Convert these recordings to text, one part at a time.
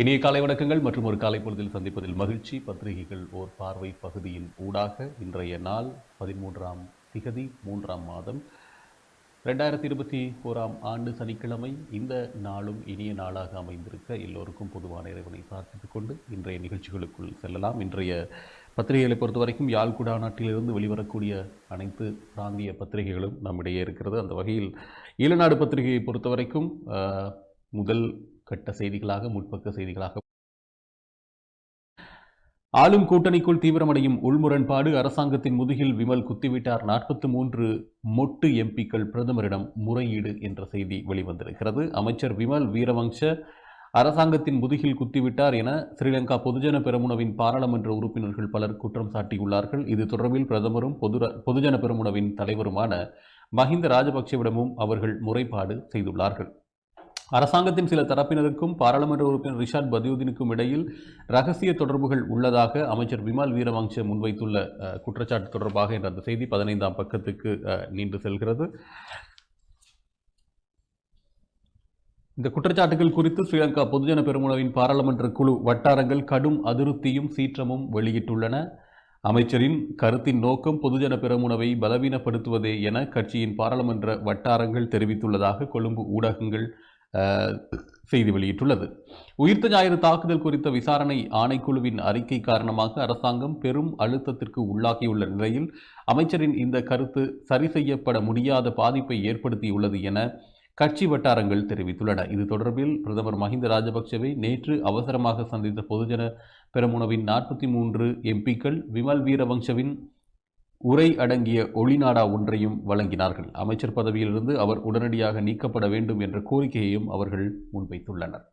இனிய காலை வணக்கங்கள் மற்றும் ஒரு காலை பொழுதில் சந்திப்பதில் மகிழ்ச்சி. பத்திரிகைகள் ஓர் பார்வை பகுதியின் ஊடாக இன்றைய நாள் 13ஆம் திகதி 3ஆம் மாதம் 2021ஆம் ஆண்டு சனிக்கிழமை. இந்த நாளும் இனிய நாளாக அமைந்திருக்க எல்லோருக்கும் பொதுவான இறைவனை பிரார்த்தித்துக் கொண்டு இன்றைய நிகழ்ச்சிகளுக்குள் செல்லலாம். இன்றைய பத்திரிகைகளை பொறுத்த வரைக்கும் யாழ்குடா நாட்டிலிருந்து வெளிவரக்கூடிய அனைத்து பிராந்திய பத்திரிகைகளும் நம்மிடையே இருக்கிறது. அந்த வகையில் ஈழநாடு பத்திரிகையை பொறுத்த வரைக்கும் முதல் கட்ட செய்திகளாக முற்பக்க செய்திகளாக ஆளும் கூட்டணிக்குள் தீவிரமடையும் உள்முரண்பாடு, அரசாங்கத்தின் முதுகில் விமல் குத்திவிட்டார், 43 மொட்டு எம்பிக்கள் பிரதமரிடம் முறையீடு என்ற செய்தி வெளிவந்திருக்கிறது. அமைச்சர் விமல் வீரவங்ச அரசாங்கத்தின் முதுகில் குத்திவிட்டார் என ஸ்ரீலங்கா பொதுஜன பெரமுனவின் பாராளுமன்ற உறுப்பினர்கள் பலர் குற்றம் சாட்டியுள்ளார்கள். இது தொடர்பில் பிரதமரும் பொதுஜன பெரமுனவின் தலைவருமான மஹிந்த ராஜபக்சவிடமும் அவர்கள் முறைப்பாடு செய்துள்ளார்கள். அரசாங்கத்தின் சில தரப்பினருக்கும் பாராளுமன்ற உறுப்பினர் ரிஷாட் பதியுதீனுக்கும் இடையில் ரகசிய தொடர்புகள் உள்ளதாக அமைச்சர் விமல் வீரவங்ச முன்வைத்துள்ள குற்றச்சாட்டு தொடர்பாக என்ற அந்த செய்தி 15ஆம் பக்கத்துக்கு நீண்டு செல்கிறது. இந்த குற்றச்சாட்டுகள் குறித்து ஸ்ரீலங்கா பொதுஜன பெரமுனவின் பாராளுமன்ற குழு வட்டாரங்கள் கடும் அதிருப்தியும் சீற்றமும் வெளியிட்டுள்ளன. அமைச்சரின் கருத்தின் நோக்கம் பொதுஜன பெரமுனவை பலவீனப்படுத்துவதே என கட்சியின் பாராளுமன்ற வட்டாரங்கள் தெரிவித்துள்ளதாக கொழும்பு ஊடகங்கள் செய்தி வெளியிட்டுள்ளது. உயிர்த்த ஞாயிறு தாக்குதல் குறித்த விசாரணை ஆணைக்குழுவின் அறிக்கை காரணமாக அரசாங்கம் பெரும் அழுத்தத்திற்கு உள்ளாகியுள்ள நிலையில் அமைச்சரின் இந்த கருத்து சரி செய்யப்பட முடியாத பாதிப்பை ஏற்படுத்தியுள்ளது என கட்சி வட்டாரங்கள் தெரிவித்துள்ளன. இது தொடர்பில் பிரதமர் மஹிந்த ராஜபக்சவை நேற்று அவசரமாக சந்தித்த பொதுஜன பெரமுனவின் 43 எம்பிக்கள் விமல் வீரவங்சவின் உரை அடங்கிய ஒளிநாடா ஒன்றையும் வழங்கினார்கள். அமைச்சர் பதவியிலிருந்து அவர் உடனடியாக நீக்கப்பட வேண்டும் என்ற கோரிக்கையையும் அவர்கள் முன்வைத்துள்ளனர்.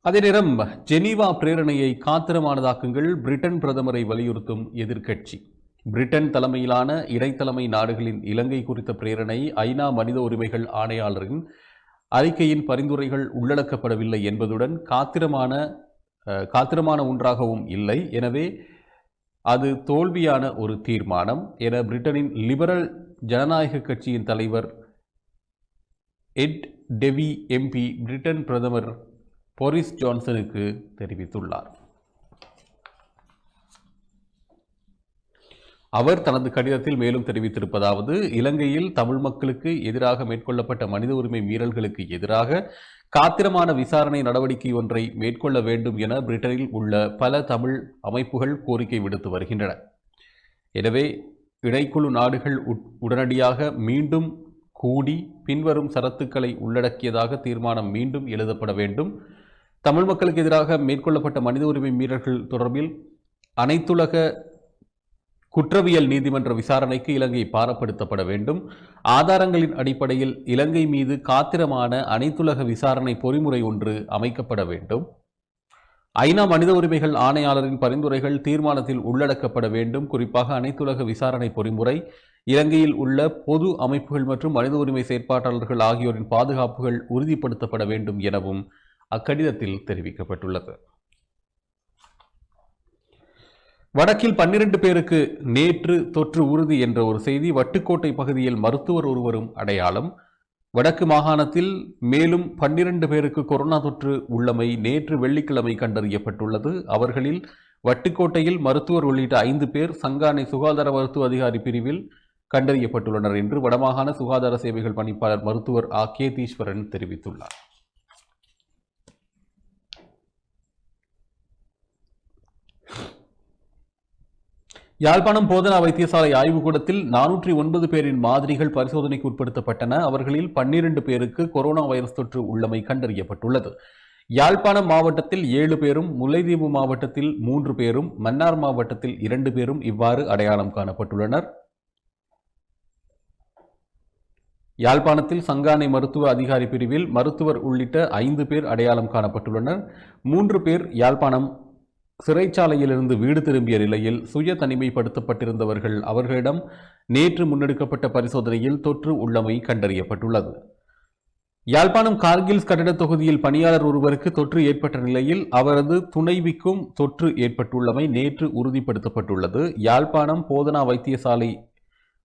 அதே நேரம் ஜெனீவா பிரேரணையை காத்திரமானதாக்குங்கள், பிரிட்டன் பிரதமரை வலியுறுத்தும் எதிர்க்கட்சி. பிரிட்டன் தலைமையிலான இடைத்தலைமை நாடுகளின் இலங்கை குறித்த பிரேரணை ஐநா மனித உரிமைகள் ஆணையாளரின் அறிக்கையின் பரிந்துரைகள் உள்ளடக்கப்படவில்லை என்பதுடன் காத்திரமான ஒன்றாகவும் இல்லை. எனவே அது தோல்வியான ஒரு தீர்மானம் என பிரிட்டனின் லிபரல் ஜனநாயக கட்சியின் தலைவர் எட் டெவி எம்பி பிரிட்டன் பிரதமர் போரிஸ் ஜான்சனுக்கு தெரிவித்துள்ளார். அவர் தனது கடிதத்தில் மேலும் தெரிவித்திருப்பதாவது: இலங்கையில் தமிழ் மக்களுக்கு எதிராக மேற்கொள்ளப்பட்ட மனித உரிமை மீறல்களுக்கு எதிராக காத்திரமான விசாரணை நடவடிக்கை ஒன்றை மேற்கொள்ள வேண்டும் என பிரிட்டனில் உள்ள பல தமிழ் அமைப்புகள் கோரிக்கை விடுத்து வருகின்றன. எனவே இடைக்குழு நாடுகள் உடனடியாக மீண்டும் கூடி பின்வரும் சரத்துக்களை உள்ளடக்கியதாக தீர்மானம் மீண்டும் எழுதப்பட வேண்டும். தமிழ் மக்களுக்கு எதிராக மேற்கொள்ளப்பட்ட மனித உரிமை மீறல்கள் தொடர்பில் அனைத்துலக குற்றவியல் நீதிமன்ற விசாரணைக்கு இலங்கை பாரப்படுத்தப்பட வேண்டும். ஆதாரங்களின் அடிப்படையில் இலங்கை மீது காத்திரமான அனைத்துலக விசாரணை பொறிமுறை ஒன்று அமைக்கப்பட வேண்டும். ஐநா மனித உரிமைகள் ஆணையாளரின் பரிந்துரைகள் தீர்மானத்தில் உள்ளடக்கப்பட வேண்டும். குறிப்பாக அனைத்துலக விசாரணை பொறிமுறை, இலங்கையில் உள்ள பொது அமைப்புகள் மற்றும் மனித உரிமை செயற்பாட்டாளர்கள் ஆகியோரின் பாதுகாப்புகள் உறுதிப்படுத்தப்பட வேண்டும் எனவும் அக்கடிதத்தில் தெரிவிக்கப்பட்டுள்ளது. வடக்கில் 12 பேருக்கு நேற்று தொற்று உறுதி என்ற ஒரு செய்தி. வட்டுக்கோட்டை பகுதியில் மருத்துவர் ஒருவரும் அடையாளம். வடக்கு மாகாணத்தில் மேலும் 12 பேருக்கு கொரோனா தொற்று உள்ளமை நேற்று வெள்ளிக்கிழமை கண்டறியப்பட்டுள்ளது. அவர்களில் வட்டுக்கோட்டையில் மருத்துவர் உள்ளிட்ட 5 பேர் சங்கானை சுகாதார மருத்துவ அதிகாரி பிரிவில் கண்டறியப்பட்டுள்ளனர் என்று வடமாகாண சுகாதார சேவைகள் பணிப்பாளர் மருத்துவர் கேதீஸ்வரன் தெரிவித்துள்ளார். யாழ்ப்பாணம் போதனா வைத்தியசாலை ஆய்வுக்கூடத்தில் 409 பேரின் மாதிரிகள் பரிசோதனைக்கு உட்படுத்தப்பட்டன. அவர்களில் 12 பேருக்கு கொரோனா வைரஸ் தொற்று உள்ளமை கண்டறியப்பட்டுள்ளது. யாழ்ப்பாணம் மாவட்டத்தில் 7 பேரும், முல்லைத்தீவு மாவட்டத்தில் 3 பேரும், மன்னார் மாவட்டத்தில் 2 பேரும் இவ்வாறு அடையாளம் காணப்பட்டுள்ளனர். யாழ்ப்பாணத்தில் சங்கானை மருத்துவ அதிகாரி பிரிவில் மருத்துவர் உள்ளிட்ட 5 பேர் அடையாளம் காணப்பட்டுள்ளனர். 3 பேர் யாழ்ப்பாணம் சிறைச்சாலையிலிருந்து வீடு திரும்பிய நிலையில் சுய தனிமைப்படுத்தப்பட்டிருந்தவர்கள். அவர்களிடம் நேற்று முன்னெடுக்கப்பட்ட பரிசோதனையில் தொற்று உள்ளமை கண்டறியப்பட்டுள்ளது. யாழ்ப்பாணம் கார்கில்ஸ் கட்டட தொகுதியில் பணியாளர் ஒருவருக்கு தொற்று ஏற்பட்ட நிலையில் அவரது துணைவிக்கும் தொற்று ஏற்பட்டுள்ளமை நேற்று உறுதிப்படுத்தப்பட்டுள்ளது. யாழ்ப்பாணம் போதனா வைத்தியசாலை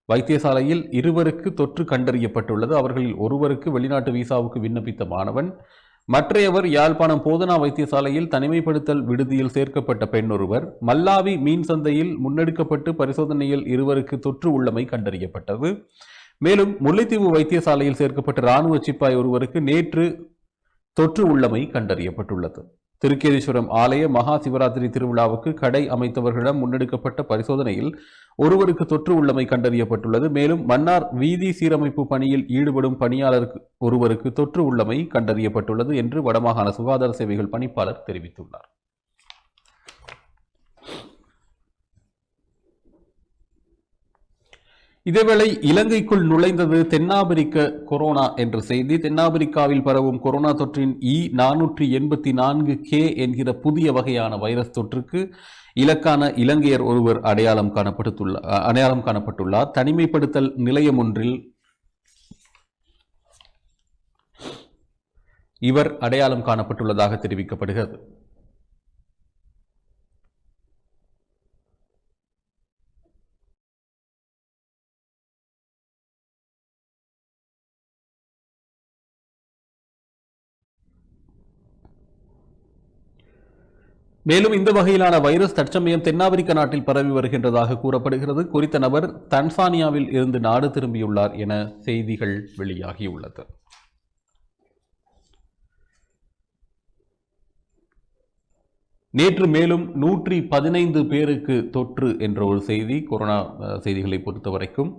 வைத்தியசாலையில் இருவருக்கு தொற்று கண்டறியப்பட்டுள்ளது. அவர்களில் ஒருவருக்கு வெளிநாட்டு விசாவுக்கு விண்ணப்பித்த மாணவன், மற்றையவர் யாழ்ப்பாணம் போதனா வைத்தியசாலையில் தனிமைப்படுத்தல் விடுதியில் சேர்க்கப்பட்ட பெண் ஒருவர். மல்லாவி மீன் சந்தையில் முன்னெடுக்கப்பட்டு பரிசோதனையில் இருவருக்கு தொற்று உள்ளமை கண்டறியப்பட்டது. மேலும் முல்லைத்தீவு வைத்தியசாலையில் சேர்க்கப்பட்ட இராணுவ சிப்பாய் ஒருவருக்கு நேற்று தொற்று உள்ளமை கண்டறியப்பட்டுள்ளது. திருக்கேதீஸ்வரம் ஆலய மகா சிவராத்திரி திருவிழாவுக்கு கடை அமைத்தவர்களிடம் முன்னெடுக்கப்பட்ட பரிசோதனையில் ஒருவருக்கு தொற்று உள்ளமை கண்டறியப்பட்டுள்ளது. மேலும் மன்னார் வீதி சீரமைப்பு பணியில் ஈடுபடும் பணியாளர் ஒருவருக்கு தொற்று உள்ளமை கண்டறியப்பட்டுள்ளது என்று வடமாகாண சுகாதார சேவைகள் பணிப்பாளர் தெரிவித்துள்ளார். இதேவேளை இலங்கைக்குள் நுழைந்தது தென்னாப்பிரிக்க கொரோனா என்ற செய்தி. தென்னாப்பிரிக்காவில் பரவும் கொரோனா தொற்றின் E484K என்கிற புதிய வகையான வைரஸ் தொற்றுக்கு இலக்கான இலங்கையர் ஒருவர் அடையாளம் காணப்பட்டுள்ளார். தனிமைப்படுத்தல் நிலையம் ஒன்றில் இவர் அடையாளம் காணப்பட்டுள்ளதாக தெரிவிக்கப்படுகிறது. மேலும் இந்த வகையிலான வைரஸ் தற்சமயம் தென்னாப்பிரிக்க நாட்டில் பரவி வருகின்றதாக கூறப்படுகிறது. குறித்த நபர் தன்சானியாவில் இருந்து நாடு திரும்பியுள்ளார் என செய்திகள் வெளியாகியுள்ளது. நேற்று மேலும் 115 பேருக்கு தொற்று என்ற ஒரு செய்தி கொரோனா செய்திகளை பொறுத்தவரைக்கும்.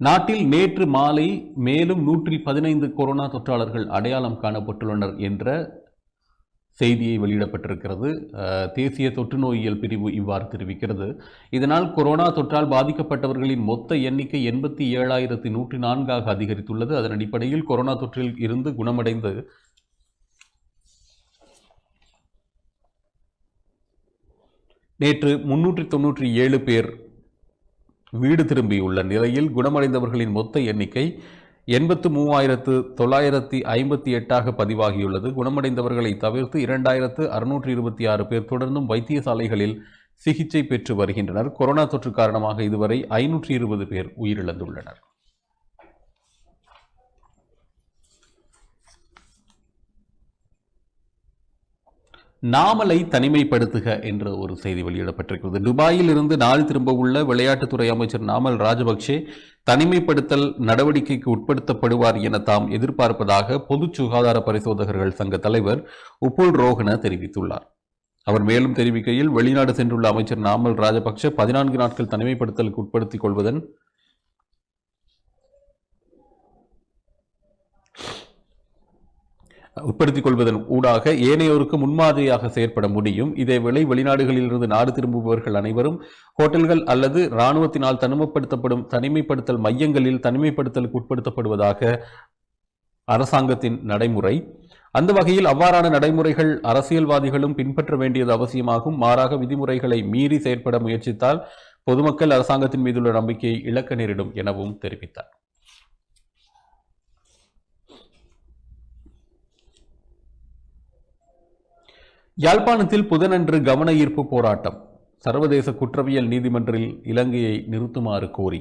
நாட்டில் நேற்று மாலை மேலும் 115 கொரோனா தொற்றாளர்கள் அடையாளம் காணப்பட்டுள்ளனர் என்ற செய்தியை வெளியிடப்பட்டிருக்கிறது. தேசிய தொற்று நோயியல் பிரிவு இவ்வாறு தெரிவிக்கிறது. இதனால் கொரோனா தொற்றால் பாதிக்கப்பட்டவர்களின் மொத்த எண்ணிக்கை 87,104 அதிகரித்துள்ளது. அதன் அடிப்படையில் கொரோனா தொற்றில் இருந்து குணமடைந்து நேற்று 397 பேர் வீடு திரும்பியுள்ள நிலையில் குணமடைந்தவர்களின் மொத்த எண்ணிக்கை 83,958 பதிவாகியுள்ளது. குணமடைந்தவர்களை தவிர்த்து 2,626 பேர் தொடர்ந்தும் வைத்தியசாலைகளில் சிகிச்சை பெற்று வருகின்றனர். கொரோனா தொற்று காரணமாக இதுவரை 520 பேர் உயிரிழந்துள்ளனர். நாமலை தனிமைப்படுத்துக என்ற ஒரு செய்தி வெளியிடப்பட்டிருக்கிறது. துபாயில் இருந்து நாடு திரும்ப உள்ள விளையாட்டுத்துறை அமைச்சர் நாமல் ராஜபக்சே தனிமைப்படுத்தல் நடவடிக்கைக்கு உட்படுத்தப்படுவார் என தாம் எதிர்பார்ப்பதாக பொது சுகாதார பரிசோதகர்கள் சங்க தலைவர் உப்புல் ரோஹன தெரிவித்துள்ளார். அவர் மேலும் தெரிவிக்கையில், வெளிநாடு சென்றுள்ள அமைச்சர் நாமல் ராஜபக்சே 14 நாட்கள் தனிமைப்படுத்தலுக்கு உட்படுத்திக் கொள்வதன் ஊடாக ஏனையோருக்கு முன்மாதிரியாக செயற்பட முடியும். இதேவேளை வெளிநாடுகளில் இருந்து நாடு திரும்புபவர்கள் அனைவரும் ஹோட்டல்கள் அல்லது இராணுவத்தினால் தனிமைப்படுத்தல் மையங்களில் தனிமைப்படுத்தலுக்கு உட்படுத்தப்படுவதாக அரசாங்கத்தின் நடைமுறை. அந்த வகையில் அவ்வாறான நடைமுறைகள் அரசியல்வாதிகளும் பின்பற்ற வேண்டியது அவசியமாகும். மாறாக விதிமுறைகளை மீறி செயற்பட முயற்சித்தால் பொதுமக்கள் அரசாங்கத்தின் மீதுள்ள நம்பிக்கையை இழக்க நேரிடும் எனவும் தெரிவித்தார். யாழ்ப்பாணத்தில் புதனன்று கவன ஈர்ப்பு போராட்டம். சர்வதேச குற்றவியல் நீதிமன்றில் இலங்கையை நிறுத்துமாறு கோரி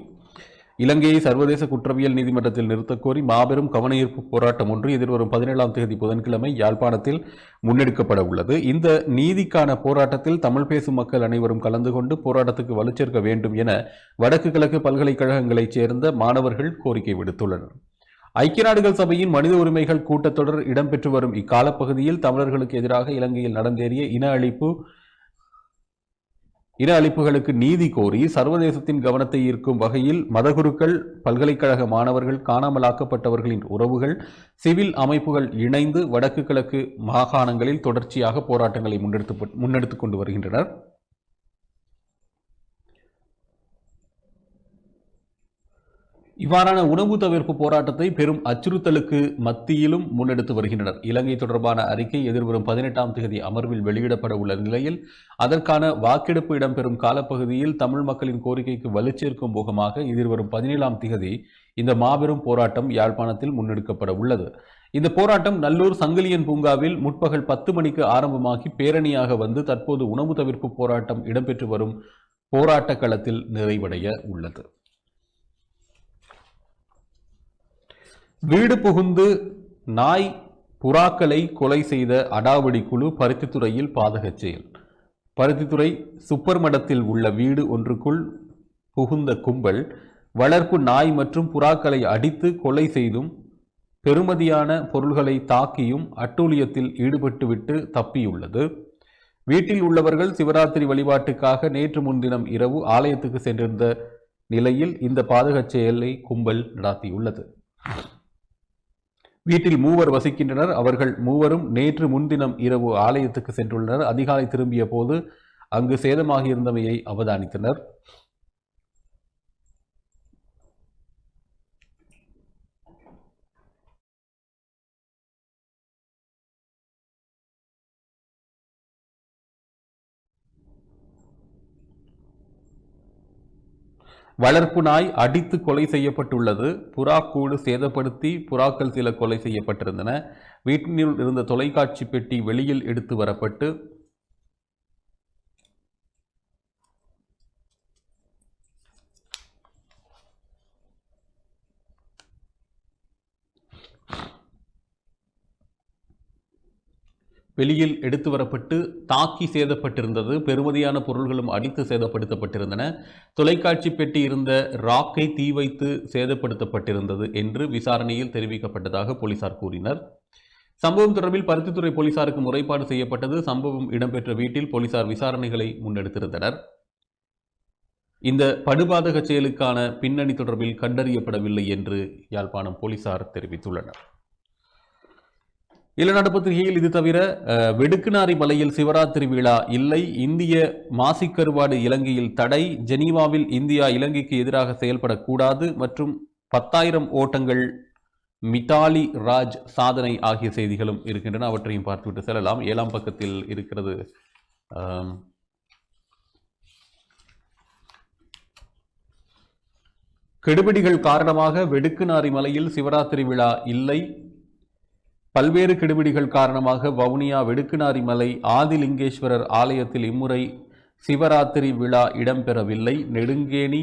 இலங்கையை சர்வதேச குற்றவியல் நீதிமன்றத்தில் நிறுத்தக் கோரி மாபெரும் கவன ஈர்ப்பு போராட்டம் ஒன்று எதிர்வரும் 17ஆம் தேதி புதன்கிழமை யாழ்ப்பாணத்தில் முன்னெடுக்கப்பட உள்ளது. இந்த நீதிக்கான போராட்டத்தில் தமிழ் பேசும் மக்கள் அனைவரும் கலந்து கொண்டு போராட்டத்துக்கு வலுச்சேர்க்க வேண்டும் என வடக்கு கிழக்கு பல்கலைக்கழகங்களைச் சேர்ந்த மாணவர்கள் கோரிக்கை விடுத்துள்ளனர். ஐக்கிய நாடுகள் சபையின் மனித உரிமைகள் கூட்டத்தொடர் இடம்பெற்று வரும் இக்காலப்பகுதியில் தமிழர்களுக்கு எதிராக இலங்கையில் நடந்தேறிய இன அழிப்புகளுக்கு நீதி கோரி சர்வதேசத்தின் கவனத்தை ஈர்க்கும் வகையில் மதகுருக்கள், பல்கலைக்கழக மாணவர்கள், காணாமலாக்கப்பட்டவர்களின் உறவுகள், சிவில் அமைப்புகள் இணைந்து வடக்கு கிழக்கு மாகாணங்களில் தொடர்ச்சியாக போராட்டங்களை முன்னெடுத்துக் கொண்டு வருகின்றனர். இவ்வாறான உணவு தவிர்ப்பு போராட்டத்தை பெரும் அச்சுறுத்தலுக்கு மத்தியிலும் முன்னெடுத்து வருகின்றனர். இலங்கை தொடர்பான அறிக்கை எதிர்வரும் 18ஆம் தேதி அமர்வில் வெளியிடப்பட உள்ள நிலையில் அதற்கான வாக்கெடுப்பு இடம்பெறும் காலப்பகுதியில் தமிழ் மக்களின் கோரிக்கைக்கு வலுச்சேர்க்கும் முகமாக எதிர்வரும் 17ஆம் தேதி இந்த மாபெரும் போராட்டம் யாழ்ப்பாணத்தில் முன்னெடுக்கப்பட உள்ளது. இந்த போராட்டம் நல்லூர் சங்கிலியன் பூங்காவில் முற்பகல் 10 மணிக்கு ஆரம்பமாகி பேரணியாக வந்து தற்போது உணவு தவிர்ப்பு போராட்டம் இடம்பெற்று வரும் போராட்ட களத்தில் நிறைவடைய உள்ளது. வீடு புகுந்து நாய் புறாக்களை கொலை செய்த அடாவடி குழு பருத்தித்துறையில் பாதகச் செயல். பருத்தித்துறை சுப்பர் மடத்தில் உள்ள வீடு ஒன்றுக்குள் புகுந்த கும்பல் வளர்ப்பு நாய் மற்றும் புறாக்களை அடித்து கொலை செய்தும் பெறுமதியான பொருள்களை தாக்கியும் அட்டூழியத்தில் ஈடுபட்டுவிட்டு தப்பியுள்ளது. வீட்டில் உள்ளவர்கள் சிவராத்திரி வழிபாட்டுக்காக நேற்று முன்தினம் இரவு ஆலயத்துக்கு சென்றிருந்த நிலையில் இந்த பாதகச் செயலை கும்பல் நடாத்தியுள்ளது. வீட்டில் மூவர் வசிக்கின்றனர். அவர்கள் மூவரும் நேற்று முன்தினம் இரவு ஆலயத்துக்கு சென்றுள்ளனர். அதிகாலை திரும்பிய போது அங்கு சேதமாகியிருந்தமையை அவதானித்தனர். வளர்ப்பு நாய் அடித்து கொலை செய்யப்பட்டுள்ளது. புறாக்கூடு சேதப்படுத்தி புறாக்கள் சில கொலை செய்யப்பட்டிருந்தன. வீட்டினுள் இருந்த தொலைக்காட்சி பெட்டி வெளியில் எடுத்து வரப்பட்டு தாக்கி சேதப்பட்டிருந்தது. பெறுமதியான பொருள்களும் அடித்து சேதப்படுத்தப்பட்டிருந்தன. தொலைக்காட்சி பெட்டி இருந்த ராக்கை தீ வைத்து சேதப்படுத்தப்பட்டிருந்தது என்று விசாரணையில் தெரிவிக்கப்பட்டதாக போலீசார் கூறினர். சம்பவம் தொடர்பில் பருத்தித்துறை போலீசாருக்கு முறைப்பாடு செய்யப்பட்டது. சம்பவம் இடம்பெற்ற வீட்டில் போலீசார் விசாரணைகளை முன்னெடுத்திருந்தனர். இந்த படுபாதக செயலுக்கான பின்னணி தொடர்பில் கண்டறியப்படவில்லை என்று யாழ்ப்பாணம் போலீசார் தெரிவித்துள்ளனர். இளநாடு பத்திரிகையில் இது தவிர வெடுக்குநாரி மலையில் சிவராத்திரி விழா இல்லை, இந்திய மாசிக்கருவாடு இலங்கையில் தடை, ஜெனீவாவில் இந்தியா இலங்கைக்கு எதிராக செயல்படக்கூடாது மற்றும் 10,000 ஓட்டங்கள் மிதாலி ராஜ் சாதனை ஆகிய செய்திகளும் இருக்கின்றன. அவற்றையும் பார்த்துவிட்டு செல்லலாம். 7ஆம் பக்கத்தில் இருக்கிறது. கெடுபிடிகள் காரணமாக வெடுக்குநாரி மலையில் சிவராத்திரி விழா இல்லை. பல்வேறு கெடுபிடிகள் காரணமாக வவுனியா வெடுக்குநாரி மலை ஆதிலிங்கேஸ்வரர் ஆலயத்தில் இம்முறை சிவராத்திரி விழா இடம்பெறவில்லை. நெடுங்கேணி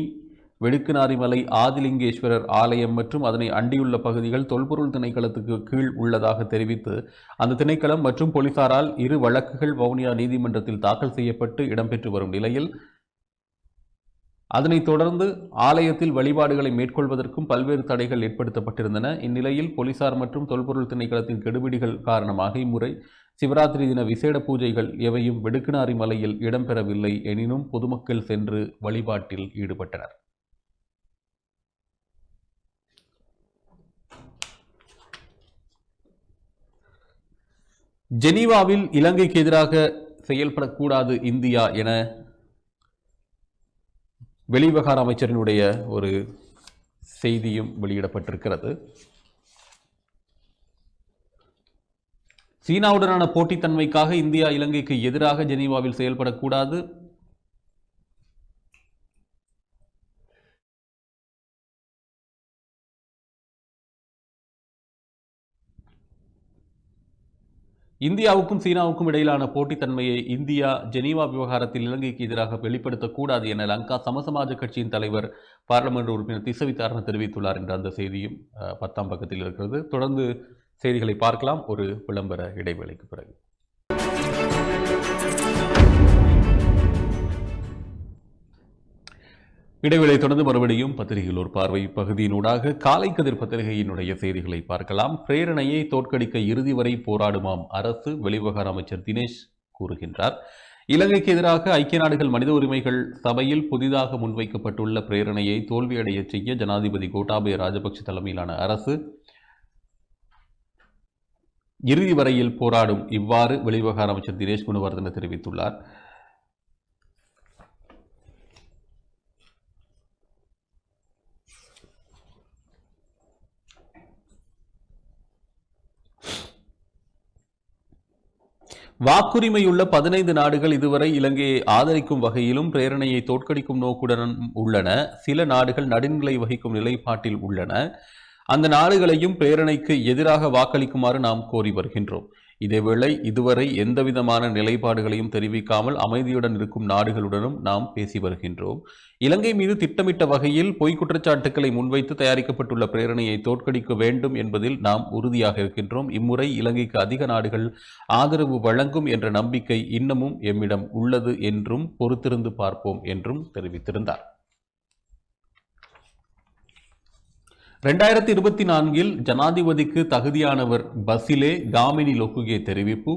வெடுக்குநாரி மலை ஆதிலிங்கேஸ்வரர் ஆலயம் மற்றும் அதனை அண்டியுள்ள பகுதிகள் தொல்பொருள் திணைக்களத்துக்கு கீழ் உள்ளதாக தெரிவித்து அந்த திணைக்களம் மற்றும் போலீசாரால் 2 வழக்குகள் வவுனியா நீதிமன்றத்தில் தாக்கல் செய்யப்பட்டு இடம்பெற்று வரும் நிலையில் அதனைத் தொடர்ந்து ஆலயத்தில் வழிபாடுகளை மேற்கொள்வதற்கும் பல்வேறு தடைகள் ஏற்படுத்தப்பட்டிருந்தன. இந்நிலையில் போலீசார் மற்றும் தொல்பொருள் திணைக்களத்தின் கெடுபிடிகள் காரணமாக இம்முறை சிவராத்திரி தின விசேட பூஜைகள் எவையும் வெடுக்குநாரி மலையில் இடம்பெறவில்லை. எனினும் பொதுமக்கள் சென்று வழிபாட்டில் ஈடுபட்டனர். ஜெனீவாவில் இலங்கைக்கு எதிராக செயல்படக்கூடாது இந்தியா என வெளிவிவகார அமைச்சரினுடைய ஒரு செய்தியும் வெளியிடப்பட்டிருக்கிறது. சீனாவுடனான போட்டித்தன்மைக்காக இந்தியா இலங்கைக்கு எதிராக ஜெனீவாவில் செயல்படக்கூடாது. இந்தியாவுக்கும் சீனாவுக்கும் இடையிலான போட்டித்தன்மையை இந்தியா ஜெனீவா விவகாரத்தில் இலங்கைக்கு எதிராக வெளிப்படுத்தக்கூடாது என லங்கா சமசமாஜ கட்சியின் தலைவர் பாராளுமன்ற உறுப்பினர் திசவித்தாரண தெரிவித்துள்ளார் என்ற அந்த செய்தியும் 10ஆம் பக்கத்தில் இருக்கிறது. தொடர்ந்து செய்திகளை பார்க்கலாம் ஒரு விளம்பர இடைவேளைக்கு பிறகு. இடைவேளை தொடர்ந்து மறுபடியும் பத்திரிகையில் ஒரு பார்வை பகுதியினூடாக காலை கதிர் பத்திரிகையினுடைய செய்திகளை பார்க்கலாம். பிரேரணையை தோற்கடிக்க இறுதி வரை போராடுமாம் அரசு, வெளிவிவகார அமைச்சர் தினேஷ் கூறுகின்றார். இலங்கைக்கு எதிராக ஐக்கிய நாடுகள் மனித உரிமைகள் சபையில் புதிதாக முன்வைக்கப்பட்டுள்ள பிரேரணையை தோல்வியடைய செய்ய ஜனாதிபதி கோட்டாபய ராஜபக்ஷ தலைமையிலான அரசு இறுதி வரையில் போராடும். இவ்வாறு வெளிவிவகார அமைச்சர் தினேஷ் குணவர்தன தெரிவித்துள்ளார். வாக்குரிமையுள்ள 15 நாடுகள் இதுவரை இலங்கையை ஆதரிக்கும் வகையிலும் பிரேரணையை தோற்கடிக்கும் நோக்குடன் உள்ளன. சில நாடுகள் நடுநிலை வகிக்கும் நிலைப்பாட்டில் உள்ளன. அந்த நாடுகளையும் பிரேரணைக்கு எதிராக வாக்களிக்குமாறு நாம் கோரி வருகின்றோம். இதேவேளை இதுவரை எந்தவிதமான நிலைப்பாடுகளையும் தெரிவிக்காமல் அமைதியுடன் இருக்கும் நாடுகளுடனும் நாம் பேசி வருகின்றோம். இலங்கை மீது திட்டமிட்ட வகையில் பொய் குற்றச்சாட்டுக்களை முன்வைத்து தயாரிக்கப்பட்டுள்ள பிரேரணையை தோற்கடிக்க வேண்டும் என்பதில் நாம் உறுதியாக இருக்கின்றோம். இம்முறை இலங்கைக்கு அதிக நாடுகள் ஆதரவு வழங்கும் என்ற நம்பிக்கை இன்னமும் எம்மிடம் உள்ளது என்றும் பொறுத்திருந்து பார்ப்போம் என்றும் தெரிவித்திருந்தார். 2024 ஜனாதிபதிக்கு தகுதியானவர் பசிலே காமினி லொக்குகே தெரிவிப்பு.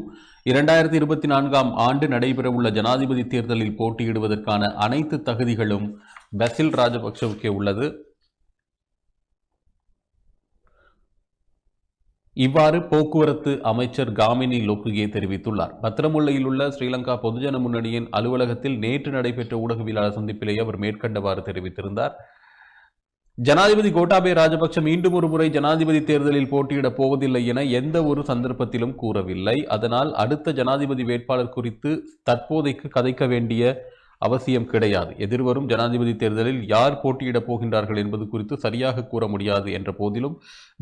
2024 ஆண்டு நடைபெறவுள்ள ஜனாதிபதி தேர்தலில் போட்டியிடுவதற்கான அனைத்து தகுதிகளும் பசில் ராஜபக்சவுக்கே உள்ளது. இவ்வாறு போக்குவரத்து அமைச்சர் காமினி லொக்குகே தெரிவித்துள்ளார். பத்திரமுல்லையில் உள்ள ஸ்ரீலங்கா பொதுஜன முன்னணியின் அலுவலகத்தில் நேற்று நடைபெற்ற ஊடகவியலாளர் சந்திப்பிலேயே அவர் மேற்கண்டவாறு தெரிவித்திருந்தார். ஜனாதிபதி கோட்டாபய ராஜபக்ஷ மீண்டும் ஒரு முறை ஜனாதிபதி தேர்தலில் போட்டியிடப் போவதில்லை என எந்த ஒரு சந்தர்ப்பத்திலும் கூறவில்லை. அதனால் அடுத்த ஜனாதிபதி வேட்பாளர் குறித்து தற்போதைக்கு கதைக்க வேண்டிய அவசியம் கிடையாது. எதிர்வரும் ஜனாதிபதி தேர்தலில் யார் போட்டியிடப் போகின்றார்கள் என்பது குறித்து சரியாக கூற முடியாது என்ற போதிலும்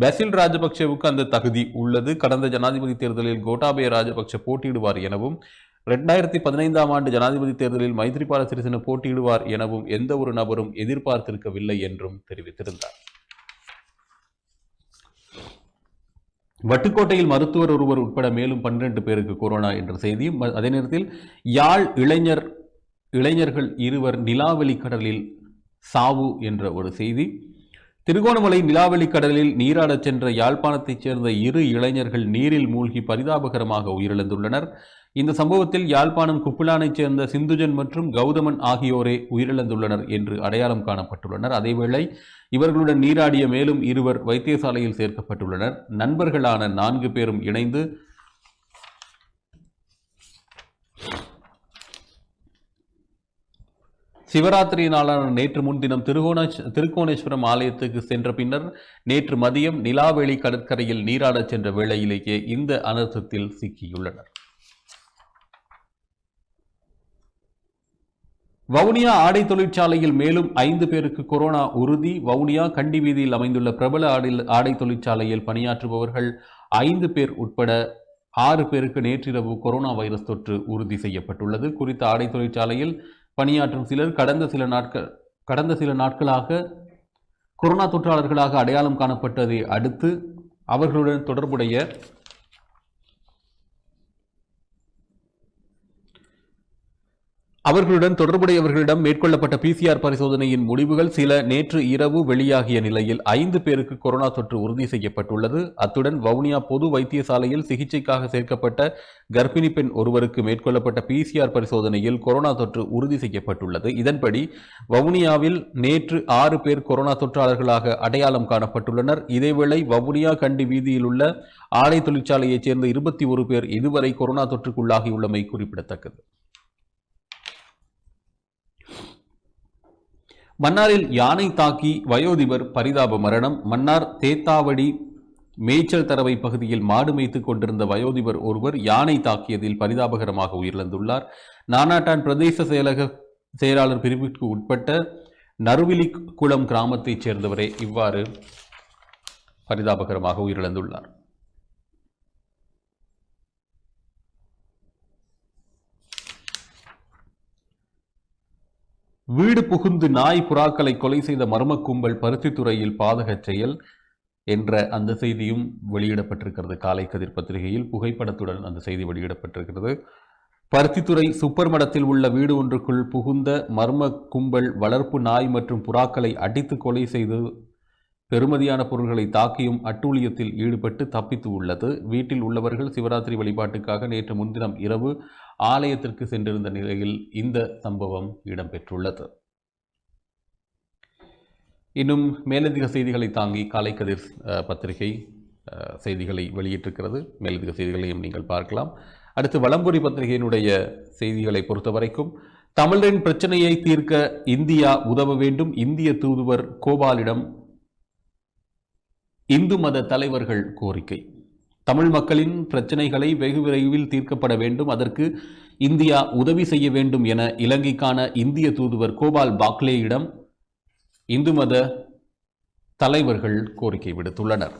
பசில் ராஜபக்சவுக்கு அந்த தகுதி உள்ளது. கடந்த ஜனாதிபதி தேர்தலில் கோட்டாபய ராஜபக்ஷ போட்டியிடுவார் எனவும் 2015 ஆண்டு ஜனாதிபதி தேர்தலில் மைத்ரிபால சிறிசேன போட்டியிடுவார் எனவும் எந்த ஒரு நபரும் எதிர்பார்த்திருக்கவில்லை என்றும் தெரிவித்திருந்தார். வட்டுக்கோட்டையில் மருத்துவர் ஒருவர் உட்பட மேலும் 12 பேருக்கு கொரோனா என்ற செய்தியும், அதே நேரத்தில் யாழ் இளைஞர்கள் 2 நிலாவெளி கடலில் சாவு என்ற ஒரு செய்தி. திருகோணமலை நிலாவெளி கடலில் நீராடச் சென்ற யாழ்ப்பாணத்தைச் சேர்ந்த 2 இளைஞர்கள் நீரில் மூழ்கி பரிதாபகரமாக உயிரிழந்துள்ளனர். இந்த சம்பவத்தில் யாழ்ப்பாணம் குப்பிளானைச் சேர்ந்த சிந்துஜன் மற்றும் கௌதமன் ஆகியோரே உயிரிழந்துள்ளனர் என்று அடையாளம் காணப்பட்டுள்ளனர். அதேவேளை இவர்களுடன் நீராடிய மேலும் 2 வைத்தியசாலையில் சேர்க்கப்பட்டுள்ளனர். நண்பர்களான 4 பேரும் இணைந்து சிவராத்திரி நாளான நேற்று முன்தினம் திருக்கோணேஸ்வரம் ஆலயத்துக்கு சென்ற பின்னர் நேற்று மதியம் நிலாவெளி கடற்கரையில் நீராடச் சென்ற வேளையிலேயே இந்த அனர்த்தத்தில் சிக்கியுள்ளனர். வவுனியா ஆடை தொழிற்சாலையில் மேலும் 5 பேருக்கு கொரோனா உறுதி. வவுனியா கண்டி வீதியில் அமைந்துள்ள பிரபல ஆடை தொழிற்சாலையில் பணியாற்றுபவர்கள் 5 பேர் உட்பட 6 பேருக்கு நேற்றிரவு கொரோனா வைரஸ் தொற்று உறுதி செய்யப்பட்டுள்ளது. குறித்த ஆடை தொழிற்சாலையில் பணியாற்றும் சிலர் கடந்த சில நாட்களாக கொரோனா தொற்றாளர்களாக அடையாளம் காணப்பட்டதை அடுத்து அவர்களுடன் தொடர்புடையவர்களிடம் மேற்கொள்ளப்பட்ட PCR பரிசோதனையின் முடிவுகள் சில நேற்று இரவு வெளியாகிய நிலையில் 5 பேருக்கு கொரோனா தொற்று உறுதி செய்யப்பட்டுள்ளது. அத்துடன் வவுனியா பொது வைத்தியசாலையில் சிகிச்சைக்காக சேர்க்கப்பட்ட கர்ப்பிணி பெண் ஒருவருக்கு மேற்கொள்ளப்பட்ட PCR பரிசோதனையில் கொரோனா தொற்று உறுதி செய்யப்பட்டுள்ளது. இதன்படி வவுனியாவில் நேற்று 6 பேர் கொரோனா தொற்றாளர்களாக அடையாளம் காணப்பட்டுள்ளனர். இதேவேளை வவுனியா கண்டி வீதியில் உள்ள ஆடை தொழிற்சாலையைச் சேர்ந்த 21 பேர் இதுவரை கொரோனா தொற்றுக்குள்ளாகியுள்ளமை குறிப்பிடத்தக்கது. மன்னாரில் யானை தாக்கி வயோதிபர் பரிதாப மரணம். மன்னார் தேத்தாவடி மேய்ச்சல் தரவை பகுதியில் மாடு மேய்த்துக் கொண்டிருந்த வயோதிபர் ஒருவர் யானை தாக்கியதில் பரிதாபகரமாக உயிரிழந்துள்ளார். நானாட்டான் பிரதேச செயலாளர் பிரிவிற்கு உட்பட்ட நறுவிலி குளம் கிராமத்தைச் சேர்ந்தவரே இவ்வாறு பரிதாபகரமாக உயிரிழந்துள்ளார். வீடு புகுந்து நாய் புறாக்களை கொலை செய்த மர்ம கும்பல் பருத்தித்துறையில் பாதகச் செயல் என்ற அந்த செய்தியும் வெளியிடப்பட்டிருக்கிறது. காலை கதிர் பத்திரிகையில் புகைப்படத்துடன் அந்த செய்தி வெளியிடப்பட்டிருக்கிறது. பருத்தித்துறை சூப்பர் மடத்தில் உள்ள வீடு ஒன்றுக்குள் புகுந்த மர்ம கும்பல் வளர்ப்பு நாய் மற்றும் புறாக்களை அடித்து கொலை செய்து பெறுமதியான பொருட்களை தாக்கியும் அட்டூழியத்தில் ஈடுபட்டு தப்பித்து உள்ளது. வீட்டில் உள்ளவர்கள் சிவராத்திரி வழிபாட்டுக்காக நேற்று முன்தினம் இரவு ஆலயத்திற்கு சென்றிருந்த நிலையில் இந்த சம்பவம் இடம்பெற்றுள்ளது. இன்னும் மேலதிக செய்திகளை தாங்கி காலை கதிர் பத்திரிகை செய்திகளை வெளியிட்டிருக்கிறது. மேலதிக செய்திகளையும் நீங்கள் பார்க்கலாம். அடுத்து வலம்புரி பத்திரிகையினுடைய செய்திகளை பொறுத்தவரைக்கும் தமிழரின் பிரச்சனையை தீர்க்க இந்தியா உதவ வேண்டும். இந்திய தூதுவர் கோபாலிடம் இந்து மத தலைவர்கள் கோரிக்கை. தமிழ் மக்களின் பிரச்சினைகளை வெகு விரைவில் தீர்க்கப்பட வேண்டும், அதற்கு இந்தியா உதவி செய்ய வேண்டும் என இலங்கைக்கான இந்திய தூதுவர் கோபால் பாக்லேயிடம் இந்து மத தலைவர்கள் கோரிக்கை விடுத்துள்ளனர்.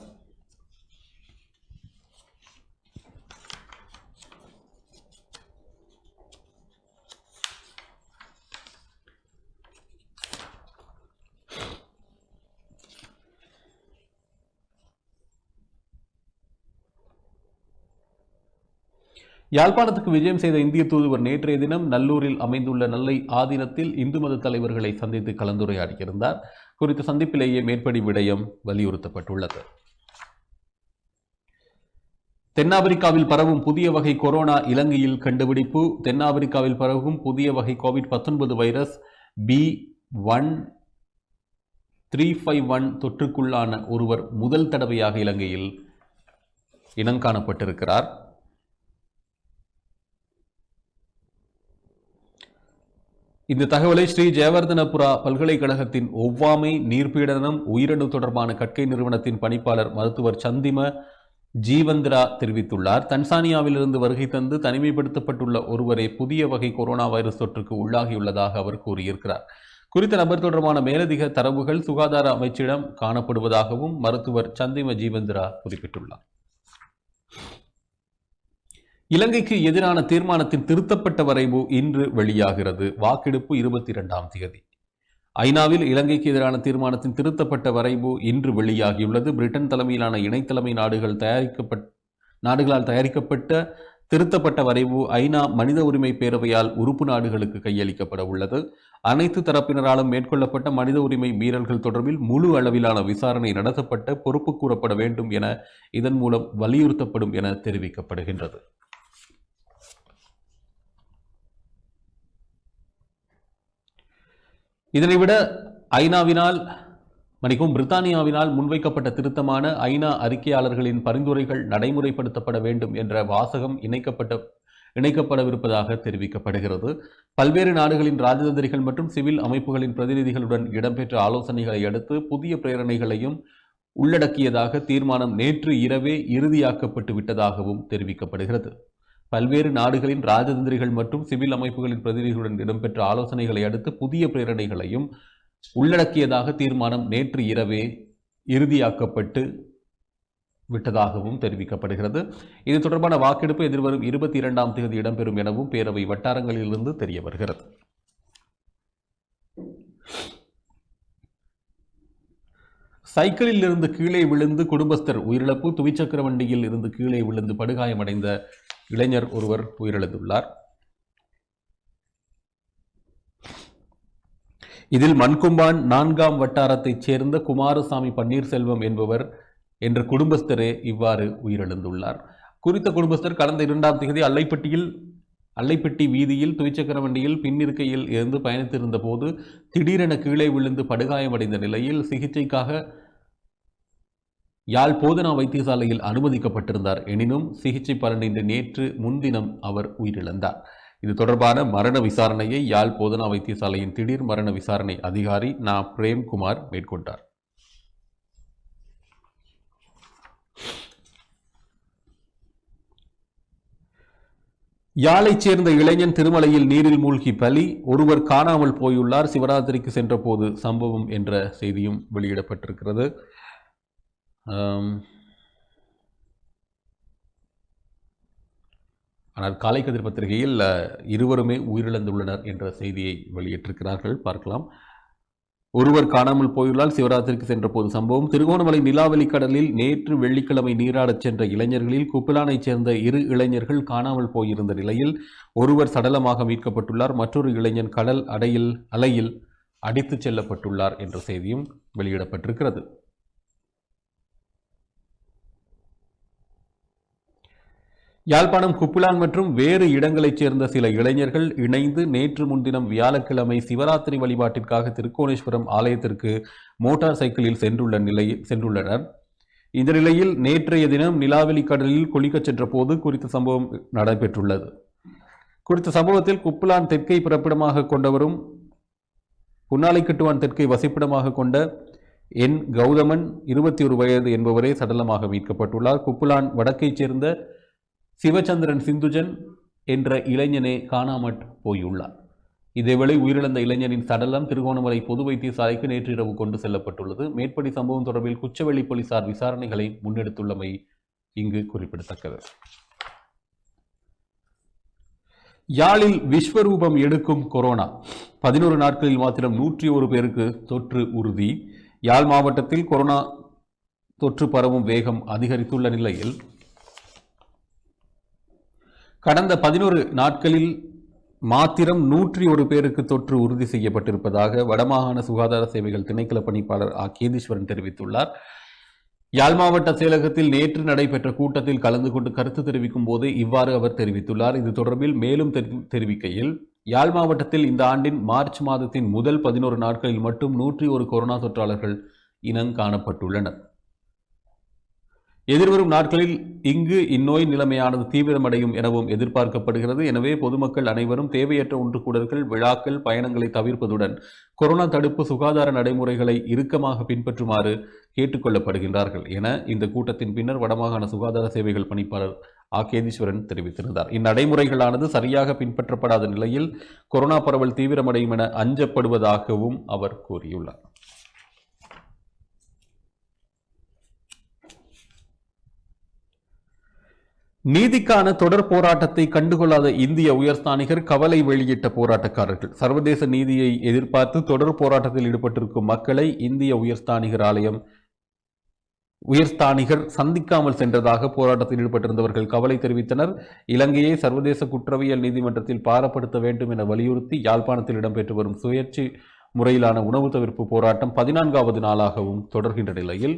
யாழ்ப்பாணத்துக்கு விஜயம் செய்த இந்திய தூதுவர் நேற்றைய தினம் நல்லூரில் அமைந்துள்ள நெல்லை ஆதீனத்தில் இந்து மத தலைவர்களை சந்தித்து கலந்துரையாடியிருந்தார். குறித்த சந்திப்பிலேயே மேற்படி விடயம் வலியுறுத்தப்பட்டுள்ளது. தென்னாப்பிரிக்காவில் பரவும் புதிய வகை கொரோனா இலங்கையில் கண்டுபிடிப்பு. தென்னாப்பிரிக்காவில் பரவும் புதிய வகை COVID-19 வைரஸ் B1351 தொற்றுக்குள்ளான ஒருவர் முதல் தடவையாக இலங்கையில் இனங்காணப்பட்டிருக்கிறார். இந்த தகவலை ஸ்ரீ ஜெயவர்தனபுரா பல்கலைக்கழகத்தின் ஒவ்வாமை நீர்ப்பீடனம் உயிரணு தொடர்பான கற்கை நிறுவனத்தின் பணிப்பாளர் மருத்துவர் சந்திம ஜீவந்திரா தெரிவித்துள்ளார். தன்சானியாவிலிருந்து வருகை தந்து தனிமைப்படுத்தப்பட்டுள்ள ஒருவரே புதிய வகை கொரோனா வைரஸ் தொற்றுக்கு உள்ளாகியுள்ளதாக அவர் கூறியிருக்கிறார். குறித்த நபர் தொடர்பான மேலதிக தரவுகள் சுகாதார அமைச்சிடம் காணப்படுவதாகவும் மருத்துவர் சந்திம ஜீவந்திரா குறிப்பிட்டுள்ளார். இலங்கைக்கு எதிரான தீர்மானத்தின் திருத்தப்பட்ட வரைவு இன்று வெளியாகிறது. வாக்கெடுப்பு 22ஆம் தேதி. ஐநாவில் இலங்கைக்கு எதிரான தீர்மானத்தின் திருத்தப்பட்ட வரைவு இன்று வெளியாகியுள்ளது. பிரிட்டன் தலைமையிலான இணைத்தலைமை நாடுகளால் தயாரிக்கப்பட்ட திருத்தப்பட்ட வரைவு ஐநா மனித உரிமை பேரவையால் உறுப்பு நாடுகளுக்கு கையளிக்கப்பட உள்ளது. அனைத்து தரப்பினராலும் மேற்கொள்ளப்பட்ட மனித உரிமை மீறல்கள் தொடர்பில் முழு அளவிலான விசாரணை நடத்தப்பட்ட பொறுப்பு கூறப்பட வேண்டும் என இதன் மூலம் வலியுறுத்தப்படும் என தெரிவிக்கப்படுகின்றது. இதனைவிட பிரித்தானியாவினால் முன்வைக்கப்பட்ட திருத்தமான ஐநா அறிக்கையாளர்களின் பரிந்துரைகள் நடைமுறைப்படுத்தப்பட வேண்டும் என்ற வாசகம் இணைக்கப்படவிருப்பதாக தெரிவிக்கப்படுகிறது. பல்வேறு நாடுகளின் ராஜதந்திரிகள் மற்றும் சிவில் அமைப்புகளின் பிரதிநிதிகளுடன் இடம்பெற்ற ஆலோசனைகளை அடுத்து புதிய பிரேரணைகளையும் உள்ளடக்கியதாக தீர்மானம் நேற்று இரவே இறுதியாக்கப்பட்டு விட்டதாகவும் தெரிவிக்கப்படுகிறது. பல்வேறு நாடுகளின் ராஜதந்திரிகள் மற்றும் சிவில் அமைப்புகளின் பிரதிநிதிகளுடன் இடம்பெற்ற ஆலோசனைகளை அடுத்து புதிய பிரேரணைகளையும் உள்ளடக்கியதாக தீர்மானம் நேற்று இரவே இறுதியாக்கப்பட்டு விட்டதாகவும் தெரிவிக்கப்படுகிறது. இது தொடர்பான வாக்கெடுப்பு எதிர்வரும் 22ஆம் தேதி இடம்பெறும் எனவும் பேரவை வட்டாரங்களிலிருந்து தெரிய வருகிறது. சைக்கிளில் இருந்து கீழே விழுந்து குடும்பஸ்தர் உயிரிழப்பு. துவிச்சக்கர வண்டியில் இருந்து கீழே விழுந்து படுகாயமடைந்த இளைஞர் ஒருவர் உயிரிழந்துள்ளார். இதில் மண்கும்பான் 4ஆம் வட்டாரத்தைச் சேர்ந்த குமாரசாமி பன்னீர்செல்வம் என்பவர் என்ற குடும்பஸ்தரே இவ்வாறு உயிரிழந்துள்ளார். குறித்த குடும்பஸ்தர் கடந்த 2ஆம் தேதி அல்லைப்பட்டி வீதியில் துவிச்சக்கர வண்டியில் பின்னிருக்கையில் இருந்து பயணித்திருந்த போது திடீரென கீழே விழுந்து படுகாயமடைந்த நிலையில் சிகிச்சைக்காக யாழ் போதனா வைத்தியசாலையில் அனுமதிக்கப்பட்டிருந்தார். எனினும் சிகிச்சை பலனின்றி நேற்று முன்தினம் அவர் உயிரிழந்தார். இது தொடர்பான மரண விசாரணையை யாழ் போதனா வைத்தியசாலையின் திடீர் மரண விசாரணை அதிகாரி பிரேம்குமார் மேற்கொண்டார். யாழைச் சேர்ந்த இளைஞன் திருமலையில் நீரில் மூழ்கி பலி. ஒருவர் காணாமல் போயுள்ளார். சிவராத்திரிக்கு சென்ற போது சம்பவம் என்ற செய்தியும் வெளியிடப்பட்டிருக்கிறது. ஆனால் காலைக்கதிர் பத்திரிகையில் இருவருமே உயிரிழந்துள்ளனர் என்ற செய்தியை வெளியிட்டிருக்கிறார்கள். பார்க்கலாம். ஒருவர் காணாமல் போயுள்ளார். சிவராத்திரிக்கு சென்ற போது சம்பவம். திருகோணமலை நிலாவெளி கடலில் நேற்று வெள்ளிக்கிழமை நீராடச் சென்ற இளைஞர்களில் குப்பிலானைச் சேர்ந்த 2 இளைஞர்கள் காணாமல் போயிருந்த நிலையில் ஒருவர் சடலமாக மீட்கப்பட்டுள்ளார். மற்றொரு இளைஞன் கடல் அலையில் அடித்துச் செல்லப்பட்டுள்ளார் என்ற செய்தியும் வெளியிடப்பட்டிருக்கிறது. யாழ்ப்பாணம் குப்பிலான் மற்றும் வேறு இடங்களைச் சேர்ந்த சில இளைஞர்கள் இணைந்து நேற்று முன்தினம் வியாழக்கிழமை சிவராத்திரி வழிபாட்டிற்காக திருக்கோணேஸ்வரம் ஆலயத்திற்கு மோட்டார் சைக்கிளில் சென்றுள்ளனர். இந்த நிலையில் நேற்றைய தினம் நிலாவெளி கடலில் குளிக்கச் சென்ற போது குறித்த சம்பவம் நடைபெற்றுள்ளது. குறித்த சம்பவத்தில் குப்பிலான் தெற்கை பிறப்பிடமாக கொண்டவரும் புன்னாலைக்கட்டுவான் தெற்கை வசிப்பிடமாக கொண்ட என் கௌதமன் 21 வயது என்பவரே சடலமாக மீட்கப்பட்டுள்ளார். குப்புலான் வடக்கைச் சேர்ந்த சிவச்சந்திரன் சிந்துஜன் என்ற இளைஞனே காணாமற் போயுள்ளார். இதேவேளை உயிரிழந்த இளைஞரின் சடலம் திருகோணமலை பொது வைத்தியசாலைக்கு நேற்று இரவு கொண்டு செல்லப்பட்டுள்ளது. மேற்படி சம்பவம் தொடர்பில் குச்சவெளி போலீசார் விசாரணைகளை முன்னெடுத்துள்ளமை இங்கு குறிப்பிடத்தக்கது. யாழில் விஸ்வரூபம் எடுக்கும் கொரோனா 11 நாட்களில் மாத்திரம் 101 பேருக்கு தொற்று உறுதி. யாழ் மாவட்டத்தில் கொரோனா தொற்று பரவும் வேகம் அதிகரித்துள்ள நிலையில் கடந்த 11 நாட்களில் மாத்திரம் 101 பேருக்கு தொற்று உறுதி செய்யப்பட்டிருப்பதாக வடமாகாண சுகாதார சேவைகள் திணைக்கள பணிப்பாளர் கேதீஸ்வரன் தெரிவித்துள்ளார். யாழ் மாவட்ட செயலகத்தில் நேற்று நடைபெற்ற கூட்டத்தில் கலந்து கொண்டு கருத்து தெரிவிக்கும் போதே இவ்வாறு அவர் தெரிவித்துள்ளார். இது தொடர்பில் மேலும் தெரிவிக்கையில், யாழ் மாவட்டத்தில் இந்த ஆண்டின் மார்ச் மாதத்தின் முதல் 11 நாட்களில் மட்டும் 101 கொரோனா தொற்றாளர்கள் இனம் காணப்பட்டுள்ளனர். எதிர்வரும் நாட்களில் இங்கு இந்நோய் நிலைமையானது தீவிரமடையும் எனவும் எதிர்பார்க்கப்படுகிறது. எனவே பொதுமக்கள் அனைவரும் தேவையற்ற ஒன்றுகூடல்கள், விழாக்கள், பயணங்களை தவிர்ப்பதுடன் கொரோனா தடுப்பு சுகாதார நடைமுறைகளை இறுக்கமாக பின்பற்றுமாறு கேட்டுக்கொள்ளப்படுகின்றார்கள் என இந்த கூட்டத்தின் பின்னர் வடமாகாண சுகாதார சேவைகள் பணிப்பாளர் கேதீஸ்வரன் தெரிவித்திருந்தார். இந்நடைமுறைகளானது சரியாக பின்பற்றப்படாத நிலையில் கொரோனா பரவல் தீவிரமடையும் என அஞ்சப்படுவதாகவும் அவர் கூறியுள்ளார். நீதிக்கான தொடர் போராட்டத்தை கண்டுகொள்ளாத இந்திய உயர்ஸ்தானிகர் கவலை வெளியிட்ட போராட்டக்காரர்கள். சர்வதேச நீதியை எதிர்பார்த்து தொடர் போராட்டத்தில் ஈடுபட்டிருக்கும் மக்களை இந்திய உயர்ஸ்தானிகர் சந்திக்காமல் சென்றதாக போராட்டத்தில் ஈடுபட்டிருந்தவர்கள் கவலை தெரிவித்தனர். இலங்கையை சர்வதேச குற்றவியல் நீதிமன்றத்தில் பாரப்படுத்த வேண்டும் என வலியுறுத்தி யாழ்ப்பாணத்தில் இடம்பெற்று வரும் சுயேட்சை முறையிலான உணவு தவிர்ப்பு போராட்டம் 14வது நாளாகவும் தொடர்கின்ற நிலையில்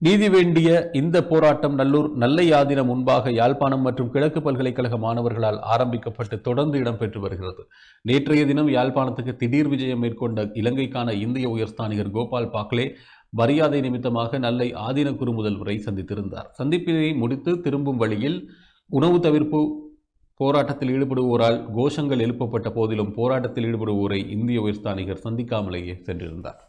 நீதி வேண்டிய இந்த போராட்டம் நல்லூர் நல்லையாதீனம் முன்பாக யாழ்ப்பாணம் மற்றும் கிழக்கு பல்கலைக்கழக மாணவர்களால் ஆரம்பிக்கப்பட்டு தொடர்ந்து இடம்பெற்று வருகிறது. நேற்றைய தினம் யாழ்ப்பாணத்துக்கு திடீர் விஜயம் மேற்கொண்ட இலங்கைக்கான இந்திய உயர்ஸ்தானிகர் கோபால் பாக்லே மரியாதை நிமித்தமாக நல்லை ஆதீனக்குரு முதல்வரை சந்தித்திருந்தார். சந்திப்பினை முடித்து திரும்பும் வழியில் உணவு தவிர்ப்பு போராட்டத்தில் ஈடுபடுவோரால் கோஷங்கள் எழுப்பப்பட்ட போதிலும் போராட்டத்தில் ஈடுபடுவோரை இந்திய உயர்ஸ்தானிகர் சந்திக்காமலேயே சென்றிருந்தார்.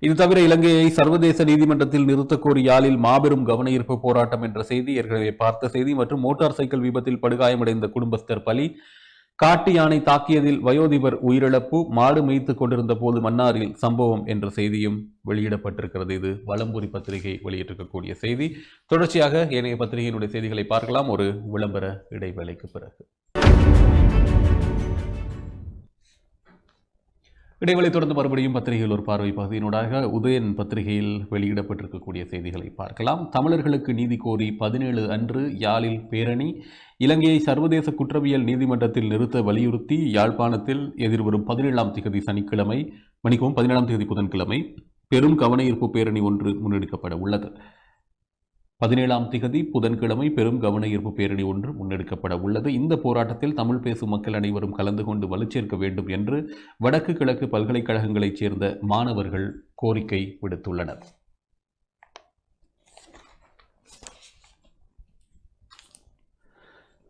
இது தவிர இலங்கையை சர்வதேச நீதிமன்றத்தில் நிறுத்தக் கோரி யாழில் மாபெரும் கவனஈர்ப்பு போராட்டம் என்ற செய்தி, ஏற்கனவே பார்த்த செய்தி மற்றும் மோட்டார் சைக்கிள் விபத்தில் படுகாயமடைந்த குடும்பஸ்தர் பலி, காட்டு யானை தாக்கியதில் வயோதிபர் உயிரிழப்பு, மாடு மேய்த்துக் கொண்டிருந்த போது மன்னாரில் சம்பவம் என்ற செய்தியும் வெளியிடப்பட்டிருக்கிறது. இது வலம்புரி பத்திரிகை வெளியிட்டிருக்கக்கூடிய செய்தி. தொடர்ச்சியாக ஏனைய பத்திரிகையினுடைய செய்திகளை பார்க்கலாம் ஒரு விளம்பர இடைவேளைக்கு பிறகு. இடைவெளி தொடர்ந்து மறுபடியும் பத்திரிகையில் ஒரு பார்வை பகுதியினூடாக உதயன் பத்திரிகையில் வெளியிடப்பட்டிருக்கக்கூடிய செய்திகளை பார்க்கலாம். தமிழர்களுக்கு நீதி கோரி 17 அன்று யாழில் பேரணி, இலங்கையை சர்வதேச குற்றவியல் நீதிமன்றத்தில் நிறுத்த வலியுறுத்தி யாழ்ப்பாணத்தில் எதிர்வரும் 17ஆம் தேதி சனிக்கிழமை 17ஆம் தேதி புதன்கிழமை பெரும் கவனஈர்ப்பு பேரணி ஒன்று முன்னெடுக்கப்பட உள்ளது. 17ஆம் தேதி புதன்கிழமை பெரும் கவனஈர்ப்பு பேரணி ஒன்று முன்னெடுக்கப்பட உள்ளது. இந்த போராட்டத்தில் தமிழ் பேசும் மக்கள் அனைவரும் கலந்து கொண்டு வலுச்சேர்க்க வேண்டும் என்று வடக்கு கிழக்கு பல்கலைக்கழகங்களைச் சேர்ந்த மாணவர்கள் கோரிக்கை விடுத்துள்ளனர்.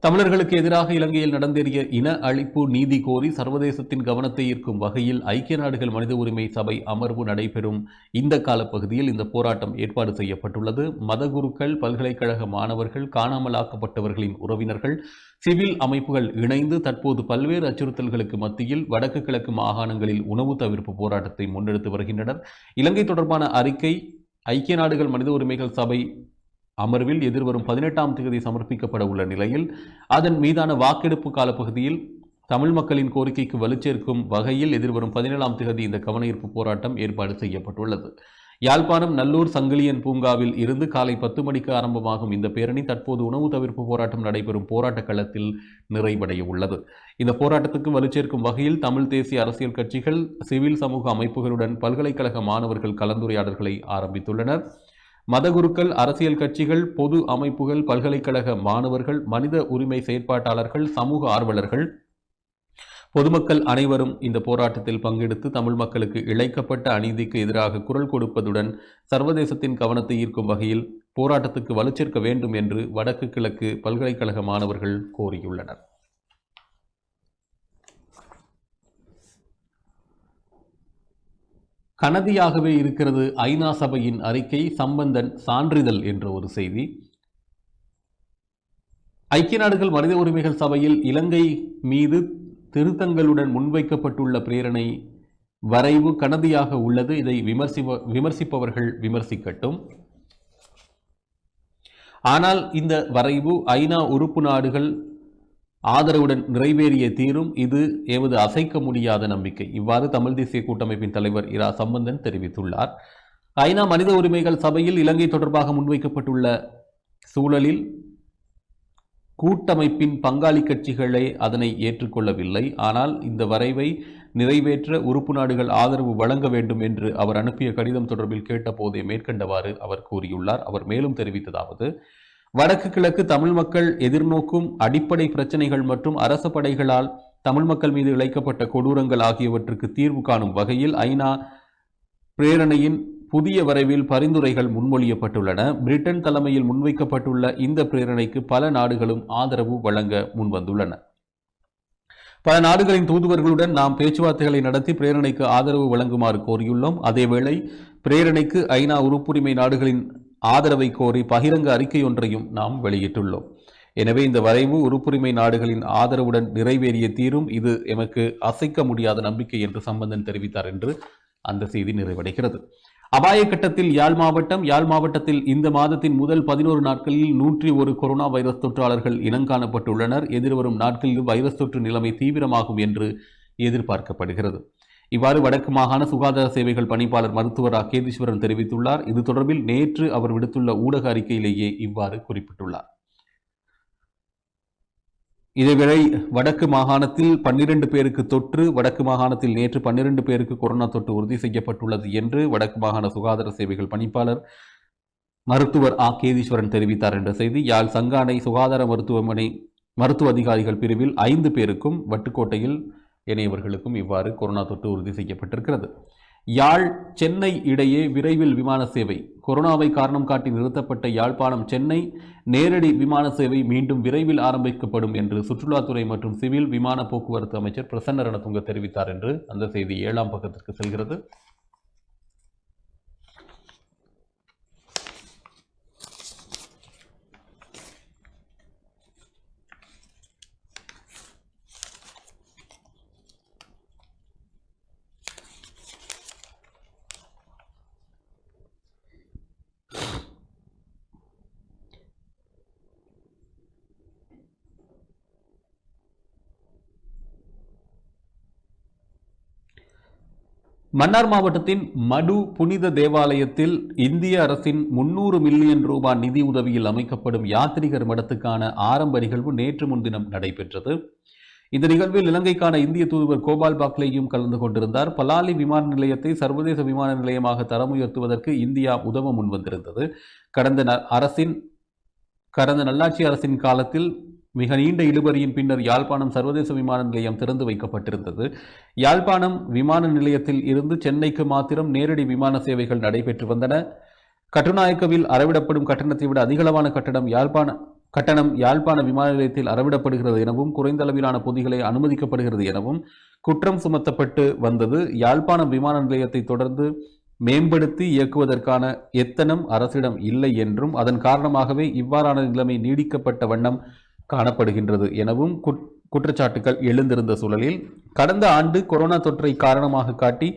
தமிழர்களுக்கு எதிராக இலங்கையில் நடந்தேறிய இன அழிப்பு நீதி கோரி சர்வதேசத்தின் கவனத்தை ஈர்க்கும் வகையில் ஐக்கிய நாடுகள் மனித உரிமை சபை அமர்வு நடைபெறும் இந்த காலப்பகுதியில் இந்த போராட்டம் ஏற்பாடு செய்யப்பட்டுள்ளது. மதகுருக்கள், பல்கலைக்கழக மாணவர்கள், காணாமலாக்கப்பட்டவர்களின் உறவினர்கள், சிவில் அமைப்புகள் இணைந்து தற்போது பல்வேறு அச்சுறுத்தல்களுக்கு மத்தியில் வடக்கு கிழக்கு மாகாணங்களில் உணவு தவிர்ப்பு போராட்டத்தை முன்னெடுத்து வருகின்றனர். இலங்கை தொடர்பான அறிக்கை ஐக்கிய நாடுகள் மனித உரிமைகள் சபை அமர்வில் எதிர்வரும் 18ஆம் தேதி சமர்ப்பிக்கப்பட உள்ள நிலையில் அதன் மீதான வாக்கெடுப்பு காலப்பகுதியில் தமிழ் மக்களின் கோரிக்கைக்கு வலுச்சேர்க்கும் வகையில் எதிர்வரும் 17ஆம் தேதி இந்த கவனஈர்ப்பு போராட்டம் ஏற்பாடு செய்யப்பட்டுள்ளது. யாழ்ப்பாணம் நல்லூர் சங்கிலியன் பூங்காவில் இருந்து காலை 10 மணிக்கு ஆரம்பமாகும் இந்த பேரணி தற்போது உணவு தவிர்ப்பு போராட்டம் நடைபெறும் போராட்ட களத்தில் நிறைவடைய உள்ளது. இந்த போராட்டத்துக்கு வலுச்சேர்க்கும் வகையில் தமிழ் தேசிய அரசியல் கட்சிகள், சிவில் சமூக அமைப்புகளுடன் பல்கலைக்கழக மாணவர்கள் கலந்துரையாடல்களை ஆரம்பித்துள்ளனர். மதகுருக்கள், அரசியல் கட்சிகள், பொது அமைப்புகள், பல்கலைக்கழக மாணவர்கள், மனித உரிமை செயற்பாட்டாளர்கள், சமூக ஆர்வலர்கள் பொதுமக்கள் அனைவரும் இந்த போராட்டத்தில் பங்கெடுத்து தமிழ் மக்களுக்கு இழைக்கப்பட்ட அநீதிக்கு எதிராக குரல் கொடுப்பதுடன் சர்வதேசத்தின் கவனத்தை ஈர்க்கும் வகையில் போராட்டத்துக்கு வலுச்சேர்க்க வேண்டும் என்று வடக்கு கிழக்கு பல்கலைக்கழக மாணவர்கள் கோரியுள்ளனர். கனதியாகவே இருக்கிறது ஐநா சபையின் அறிக்கை, சம்பந்தன் சான்றிதழ் என்ற ஒரு செய்தி. ஐக்கிய நாடுகள் மனித உரிமைகள் சபையில் இலங்கை மீது திருத்தங்களுடன் முன்வைக்கப்பட்டுள்ள பிரேரணை வரைவு கனதியாக உள்ளது. இதை விமர்சிப்பவர்கள் விமர்சிக்கட்டும். ஆனால் இந்த வரைவு ஐநா உறுப்பு நாடுகள் ஆதரவுடன் நிறைவேறிய தீரும். இது எமது அசைக்க முடியாத நம்பிக்கை. இவ்வாறு தமிழ் தேசிய கூட்டமைப்பின் தலைவர் இரா சம்பந்தன் தெரிவித்துள்ளார். ஐநா மனித உரிமைகள் சபையில் இலங்கை தொடர்பாக முன்வைக்கப்பட்டுள்ள சூழலில் கூட்டமைப்பின் பங்காளி கட்சிகளே அதனை ஏற்றுக்கொள்ளவில்லை. ஆனால் இந்த வரைவை நிறைவேற்ற உறுப்பு நாடுகள் ஆதரவு வழங்க வேண்டும் என்று அவர் அனுப்பிய கடிதம் தொடர்பில் கேட்டபோதே மேற்கண்டவாறு அவர் கூறியுள்ளார். அவர் மேலும் தெரிவித்ததாவது: வடக்கு கிழக்கு தமிழ் மக்கள் எதிர்நோக்கும் அடிப்படை பிரச்சனைகள் மற்றும் அரச படைகளால் தமிழ் மக்கள் மீது இழைக்கப்பட்ட கொடூரங்கள் ஆகியவற்றுக்கு தீர்வு காணும் வகையில் ஐநா பிரேரணையின் புதிய வரைவில் பரிந்துரைகள் முன்மொழியப்பட்டுள்ளன. பிரிட்டன் தலைமையில் முன்வைக்கப்பட்டுள்ள இந்த பிரேரணைக்கு பல நாடுகளும் ஆதரவு வழங்க முன்வந்துள்ளன. பல நாடுகளின் தூதுவர்களுடன் நாம் பேச்சுவார்த்தைகளை நடத்தி பிரேரணைக்கு ஆதரவு வழங்குமாறு கோரியுள்ளோம். அதேவேளை பிரேரணைக்கு ஐநா உறுப்புரிமை நாடுகளின் ஆதரவை கோரி பகிரங்க அறிக்கை ஒன்றையும் நாம் வெளியிட்டுள்ளோம். எனவே இந்த வரைவு உறுப்புரிமை நாடுகளின் ஆதரவுடன் நிறைவேறிய தீரும். இது எமக்கு அசைக்க முடியாத நம்பிக்கை என்று சம்பந்தன் தெரிவித்தார் என்று அந்த செய்தி நிறைவடைகிறது. அபாய கட்டத்தில் யாழ் மாவட்டத்தில் இந்த மாதத்தின் முதல் 11 நாட்களில் 101 கொரோனா வைரஸ் தொற்றாளர்கள் இனங்காணப்பட்டுள்ளனர். எதிர்வரும் நாட்களில் வைரஸ் தொற்று நிலைமை தீவிரமாகும் என்று எதிர்பார்க்கப்படுகிறது. இவ்வாறு வடக்கு மாகாண சுகாதார சேவைகள் பணிப்பாளர் மருத்துவர் கேதீஸ்வரன் தெரிவித்துள்ளார். இது தொடர்பில் நேற்று அவர் விடுத்துள்ள ஊடக அறிக்கையிலேயே இவ்வாறு குறிப்பிட்டுள்ளார். இதேவேளை வடக்கு மாகாணத்தில் 12 பேருக்கு தொற்று. வடக்கு மாகாணத்தில் நேற்று 12 பேருக்கு கொரோனா தொற்று உறுதி செய்யப்பட்டுள்ளது என்று வடக்கு மாகாண சுகாதார சேவைகள் பணிப்பாளர் மருத்துவர் கேதீஸ்வரன் தெரிவித்தார் என்ற செய்தி. யாழ் சங்கானை சுகாதார மருத்துவமனை மருத்துவ அதிகாரிகள் பிரிவில் 5 பேருக்கும், வட்டுக்கோட்டையில் இணையவர்களுக்கும் இவ்வாறு கொரோனா தொற்று உறுதி செய்யப்பட்டிருக்கிறது. யாழ் சென்னை இடையே விரைவில் விமான சேவை. கொரோனாவை காரணம் காட்டி நிறுத்தப்பட்ட யாழ்ப்பாணம் சென்னை நேரடி விமான சேவை மீண்டும் விரைவில் ஆரம்பிக்கப்படும் என்று சுற்றுலாத்துறை மற்றும் சிவில் விமான போக்குவரத்து அமைச்சர் பிரசன்ன ரணதுங்க தெரிவித்தார் என்று அந்த செய்தி 7ஆம் பக்கத்திற்கு செல்கிறது. மன்னார் மாவட்டத்தின் மடு புனித தேவாலயத்தில் இந்திய அரசின் 300 மில்லியன் ரூபாய் நிதி உதவியில் அமைக்கப்படும் யாத்ரீகர் மடத்துக்கான ஆரம்ப நிகழ்வு நேற்று முன்தினம் நடைபெற்றது. இந்த நிகழ்வில் இலங்கைக்கான இந்திய தூதுவர் கோபால் பாக்லேயும் கலந்து கொண்டிருந்தார். பலாலி விமான நிலையத்தை சர்வதேச விமான நிலையமாக தரம் உயர்த்துவதற்கு இந்தியா உதவ முன்வந்திருந்தது. கடந்த நல்லாட்சி அரசின் காலத்தில் மிக நீண்ட இழுபறியின் பின்னர் யாழ்ப்பாணம் சர்வதேச விமான நிலையம் திறந்து வைக்கப்பட்டிருந்தது. யாழ்ப்பாணம் விமான நிலையத்தில் இருந்து சென்னைக்கு மாத்திரம் நேரடி விமான சேவைகள் நடைபெற்று வந்தன. கட்டுநாயக்கவில் அறவிடப்படும் கட்டணத்தை விட அதிகளவான கட்டணம் யாழ்ப்பாண விமான நிலையத்தில் அறவிடப்படுகிறது எனவும் குறைந்த அளவிலான பொதிகளை அனுமதிக்கப்படுகிறது எனவும் குற்றம் சுமத்தப்பட்டு வந்தது. யாழ்ப்பாணம் விமான நிலையத்தை தொடர்ந்து மேம்படுத்தி இயக்குவதற்கான எத்தனம் அரசிடம் இல்லை என்றும் அதன் காரணமாகவே இவ்வாறான நிலைமை நீடிக்கப்பட்ட வண்ணம் காணப்படுகின்றது எனவும் குற்றச்சாட்டுகள் எழுந்திருந்த சூழலில் கடந்த ஆண்டு கொரோனா தொற்றை காரணமாக காட்டி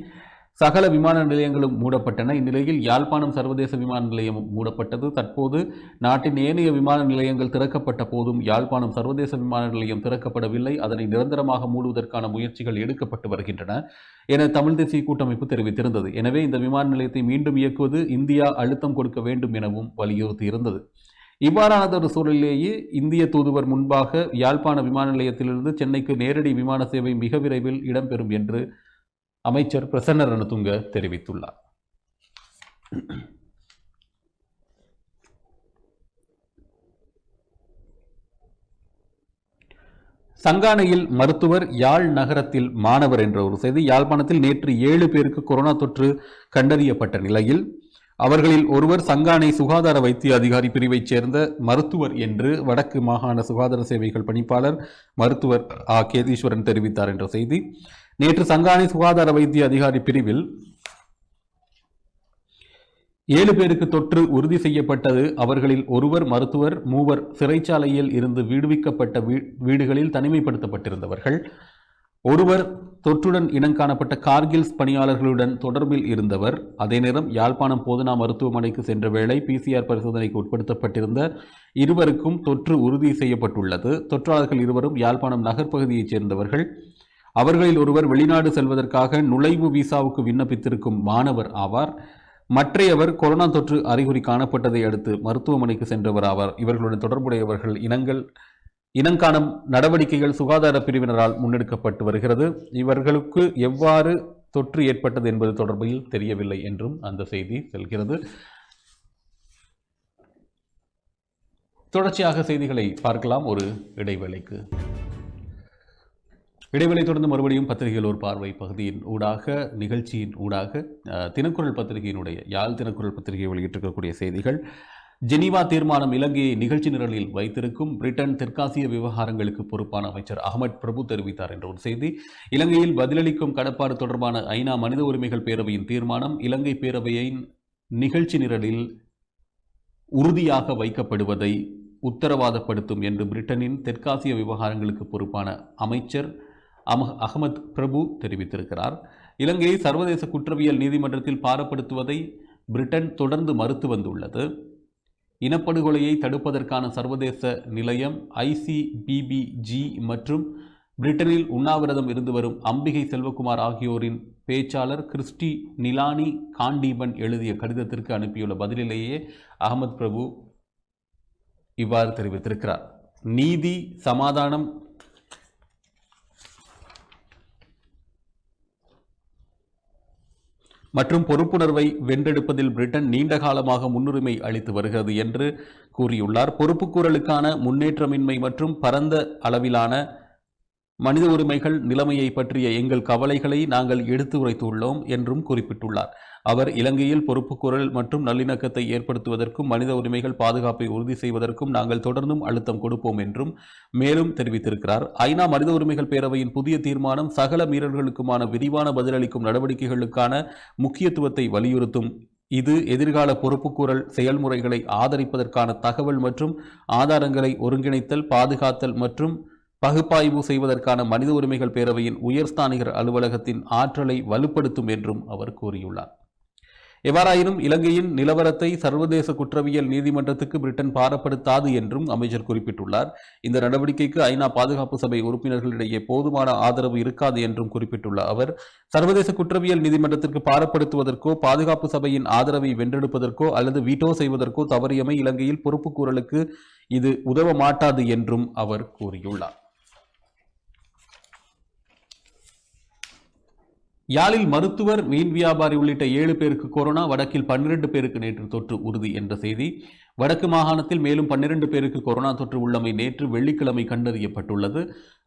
சகல விமான நிலையங்களும் மூடப்பட்டன. இந்நிலையில் யாழ்ப்பாணம் சர்வதேச விமான நிலையம் மூடப்பட்டது. தற்போது நாட்டின் ஏனைய விமான நிலையங்கள் திறக்கப்பட்ட போதும் யாழ்ப்பாணம் சர்வதேச விமான நிலையம் திறக்கப்படவில்லை. அதனை நிரந்தரமாக மூடுவதற்கான முயற்சிகள் எடுக்கப்பட்டு வருகின்றன என தமிழ் தேசிய கூட்டமைப்பு தெரிவித்திருந்தது. எனவே இந்த விமான நிலையத்தை மீண்டும் இயக்குவது இந்தியா அழுத்தம் கொடுக்க வேண்டும் எனவும் வலியுறுத்தியிருந்தது. இவ்வாறானதொரு சூழலிலேயே இந்திய தூதுவர் முன்பாக யாழ்ப்பாண விமான நிலையத்திலிருந்து சென்னைக்கு நேரடி விமான சேவை மிக விரைவில் இடம்பெறும் என்று அமைச்சர் பிரசன்ன ரணதுங்க தெரிவித்துள்ளார். சங்கானையில் மருத்துவர், யாழ் நகரத்தில் மாணவர் என்ற ஒரு செய்தி. யாழ்ப்பாணத்தில் நேற்று 7 பேருக்கு கொரோனா தொற்று கண்டறியப்பட்ட நிலையில் அவர்களில் ஒருவர் சங்கானை சுகாதார வைத்திய அதிகாரி பிரிவைச் சேர்ந்த மருத்துவர் என்று வடக்கு மாகாண சுகாதார சேவைகள் பணிப்பாளர் மருத்துவர் கேதீஸ்வரன் தெரிவித்தார் என்ற செய்தி. நேற்று சங்கானை சுகாதார வைத்திய அதிகாரி பிரிவில் 7 பேருக்கு தொற்று உறுதி செய்யப்பட்டது. அவர்களில் ஒருவர் மருத்துவர், 3 சிறைச்சாலையில் இருந்து விடுவிக்கப்பட்ட வீடுகளில் தனிமைப்படுத்தப்பட்டிருந்தவர்கள், ஒருவர் தொற்றுடன் இனங்காணப்பட்ட கார்கில்ஸ் பணியாளர்களுடன் தொடர்பில் இருந்தவர், அதே நேரம் யாழ்ப்பாணம் போதனா மருத்துவமனைக்கு சென்ற வேளை PCR பரிசோதனைக்கு உட்படுத்தப்பட்டிருந்த 2 தொற்று உறுதி செய்யப்பட்டுள்ளது. தொற்றாளர்கள் 2 யாழ்ப்பாணம் நகர்ப்பகுதியைச் சேர்ந்தவர்கள். அவர்களில் ஒருவர் வெளிநாடு செல்வதற்காக நுழைவு விசாவுக்கு விண்ணப்பித்திருக்கும் மாணவர் ஆவார். மற்றையவர் கொரோனா தொற்று அறிகுறி காணப்பட்டதை அடுத்து மருத்துவமனைக்கு சென்றவர் ஆவார். இவர்களுடன் தொடர்புடையவர்கள் இனங்காணும் நடவடிக்கைகள் சுகாதார பிரிவினரால் முன்னெடுக்கப்பட்டு வருகிறது. இவர்களுக்கு எவ்வாறு தொற்று ஏற்பட்டது என்பது தொடர்பில் தெரியவில்லை என்றும் அந்த செய்தி செல்கிறது. தொடர்ச்சியாக செய்திகளை பார்க்கலாம் ஒரு இடைவேளைக்கு. இடைவெளி தொடர்ந்து மறுபடியும் பத்திரிகையில் ஒரு பார்வை பகுதியின் ஊடாக, நிகழ்ச்சியின் ஊடாக தினக்குரல் பத்திரிகையினுடைய யாழ் தினக்குரல் பத்திரிகை வெளியிட்டிருக்கக்கூடிய செய்திகள். ஜெனீவா தீர்மானம் இலங்கையை நிகழ்ச்சி நிரலில் வைத்திருக்கும், பிரிட்டன் தெற்காசிய விவகாரங்களுக்கு பொறுப்பான அமைச்சர் அகமட் பிரபு தெரிவித்தார் என்ற ஒரு செய்தி. இலங்கையில் பதிலளிக்கும் கடப்பாடு தொடர்பான ஐநா மனித உரிமைகள் பேரவையின் தீர்மானம் இலங்கை பேரவையின் நிகழ்ச்சி நிரலில் உறுதியாக வைக்கப்படுவதை உத்தரவாதப்படுத்தும் என்று பிரிட்டனின் தெற்காசிய விவகாரங்களுக்கு பொறுப்பான அமைச்சர் அகமத் பிரபு தெரிவித்திருக்கிறார். இலங்கையை சர்வதேச குற்றவியல் நீதிமன்றத்தில் பாரப்படுத்துவதை பிரிட்டன் தொடர்ந்து மறுத்து வந்துள்ளது. இனப்படுகொலையை தடுப்பதற்கான சர்வதேச நிலையம் ICBBG மற்றும் பிரிட்டனில் உண்ணாவிரதம் இருந்து வரும் அம்பிகை செல்வகுமார் ஆகியோரின் பேச்சாளர் கிறிஸ்டி நிலானி காண்டீபன் எழுதிய கடிதத்திற்கு அனுப்பியுள்ள பதிலிலேயே அகமத் பிரபு இவ்வாறு தெரிவித்திருக்கிறார். நீதி, சமாதானம் மற்றும் பொறுப்புணர்வை வென்றெடுப்பதில் பிரிட்டன் நீண்ட காலமாக முன்னுரிமை அளித்து வருகிறது என்று கூறியுள்ளார். பொறுப்புக்கூறலுக்கான முன்னேற்றமின்மை மற்றும் பரந்த அளவிலான மனித உரிமைகள் நிலைமையை பற்றிய எங்கள் கவலைகளை நாங்கள் எடுத்து உரைத்துள்ளோம் என்றும் குறிப்பிட்டுள்ளார். அவர் இலங்கையில் பொறுப்புக்கூறல் மற்றும் நல்லிணக்கத்தை ஏற்படுத்துவதற்கும் மனித உரிமைகள் பாதுகாப்பை உறுதி செய்வதற்கும் நாங்கள் தொடர்ந்தும் அழுத்தம் கொடுப்போம் என்றும் மேலும் தெரிவித்திருக்கிறார். ஐநா மனித உரிமைகள் பேரவையின் புதிய தீர்மானம் சகல மீறல்களுக்குமான விரிவான பதிலளிக்கும் நடவடிக்கைகளுக்கான முக்கியத்துவத்தை வலியுறுத்தும். இது எதிர்கால பொறுப்புக்கூறல் செயல்முறைகளை ஆதரிப்பதற்கான தகவல் மற்றும் ஆதாரங்களை ஒருங்கிணைத்தல், பாதுகாத்தல் மற்றும் பகுப்பாய்வு செய்வதற்கான மனித உரிமைகள் பேரவையின் உயர்ஸ்தானிகர் அலுவலகத்தின் ஆற்றலை வலுப்படுத்தும் என்றும் அவர் கூறியுள்ளார். எவ்வாறாயினும் இலங்கையின் நிலவரத்தை சர்வதேச குற்றவியல் நீதிமன்றத்துக்கு பிரிட்டன் பாரப்படுத்தாது என்றும் அமைச்சர் குறிப்பிட்டுள்ளார். இந்த நடவடிக்கைக்கு ஐநா பாதுகாப்பு சபை உறுப்பினர்களிடையே போதுமான ஆதரவு இருக்காது என்றும் குறிப்பிட்டுள்ள அவர், சர்வதேச குற்றவியல் நீதிமன்றத்திற்கு பாரப்படுத்துவதற்கோ பாதுகாப்பு சபையின் ஆதரவை வென்றெடுப்பதற்கோ அல்லது வீட்டோ செய்வதற்கோ தவறியமை இலங்கையில் பொறுப்புக்கூறலுக்கு இது உதவ மாட்டாது என்றும் அவர் கூறியுள்ளார். யாழில் மருத்துவர், மீன் வியாபாரி உள்ளிட்ட 7 பேருக்கு கொரோனா, வடக்கில் 12 பேருக்கு நேற்று தொற்று உறுதி என்ற செய்தி. வடக்கு மாகாணத்தில் மேலும் 12 பேருக்கு கொரோனா தொற்று உள்ளமை நேற்று வெள்ளிக்கிழமை கண்டறியப்பட்டுள்ளது.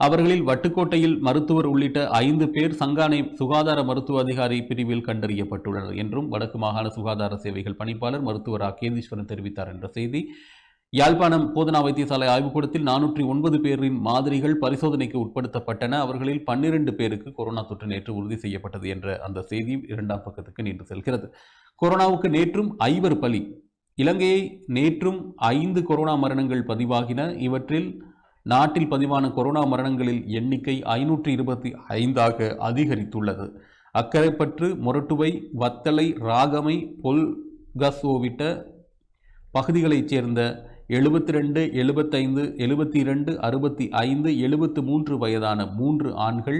அவர்களில் வட்டுக்கோட்டையில் மருத்துவர் உள்ளிட்ட 5 பேர் சங்கானை சுகாதார மருத்துவ அதிகாரி பிரிவில் கண்டறியப்பட்டுள்ளனர் என்றும் வடக்கு மாகாண சுகாதார சேவைகள் பணிப்பாளர் மருத்துவர் கேதீஸ்வரன் தெரிவித்தார் என்ற செய்தி. யாழ்ப்பாணம் போதனா வைத்தியசாலை ஆய்வுக்கூடத்தில் 409 பேரின் மாதிரிகள் பரிசோதனைக்கு உட்படுத்தப்பட்டன. அவர்களில் 12 பேருக்கு கொரோனா தொற்று நேற்று உறுதி செய்யப்பட்டது என்ற அந்த செய்தி 2ஆம் பக்கத்துக்கு நீண்டு செல்கிறது. கொரோனாவுக்கு நேற்றும் 5 பலி. இலங்கையை நேற்றும் 5 கொரோனா மரணங்கள் பதிவாகின. இவற்றில் நாட்டில் பதிவான கொரோனா மரணங்களில் எண்ணிக்கை 525ஆக அதிகரித்துள்ளது. அக்கரைப்பற்று, மொரட்டுவை, வத்தளை, ராகமை, பொல்கசோவிட்ட பகுதிகளைச் சேர்ந்த 72, 75, 72, 65, 73 வயதான 3 ஆண்கள்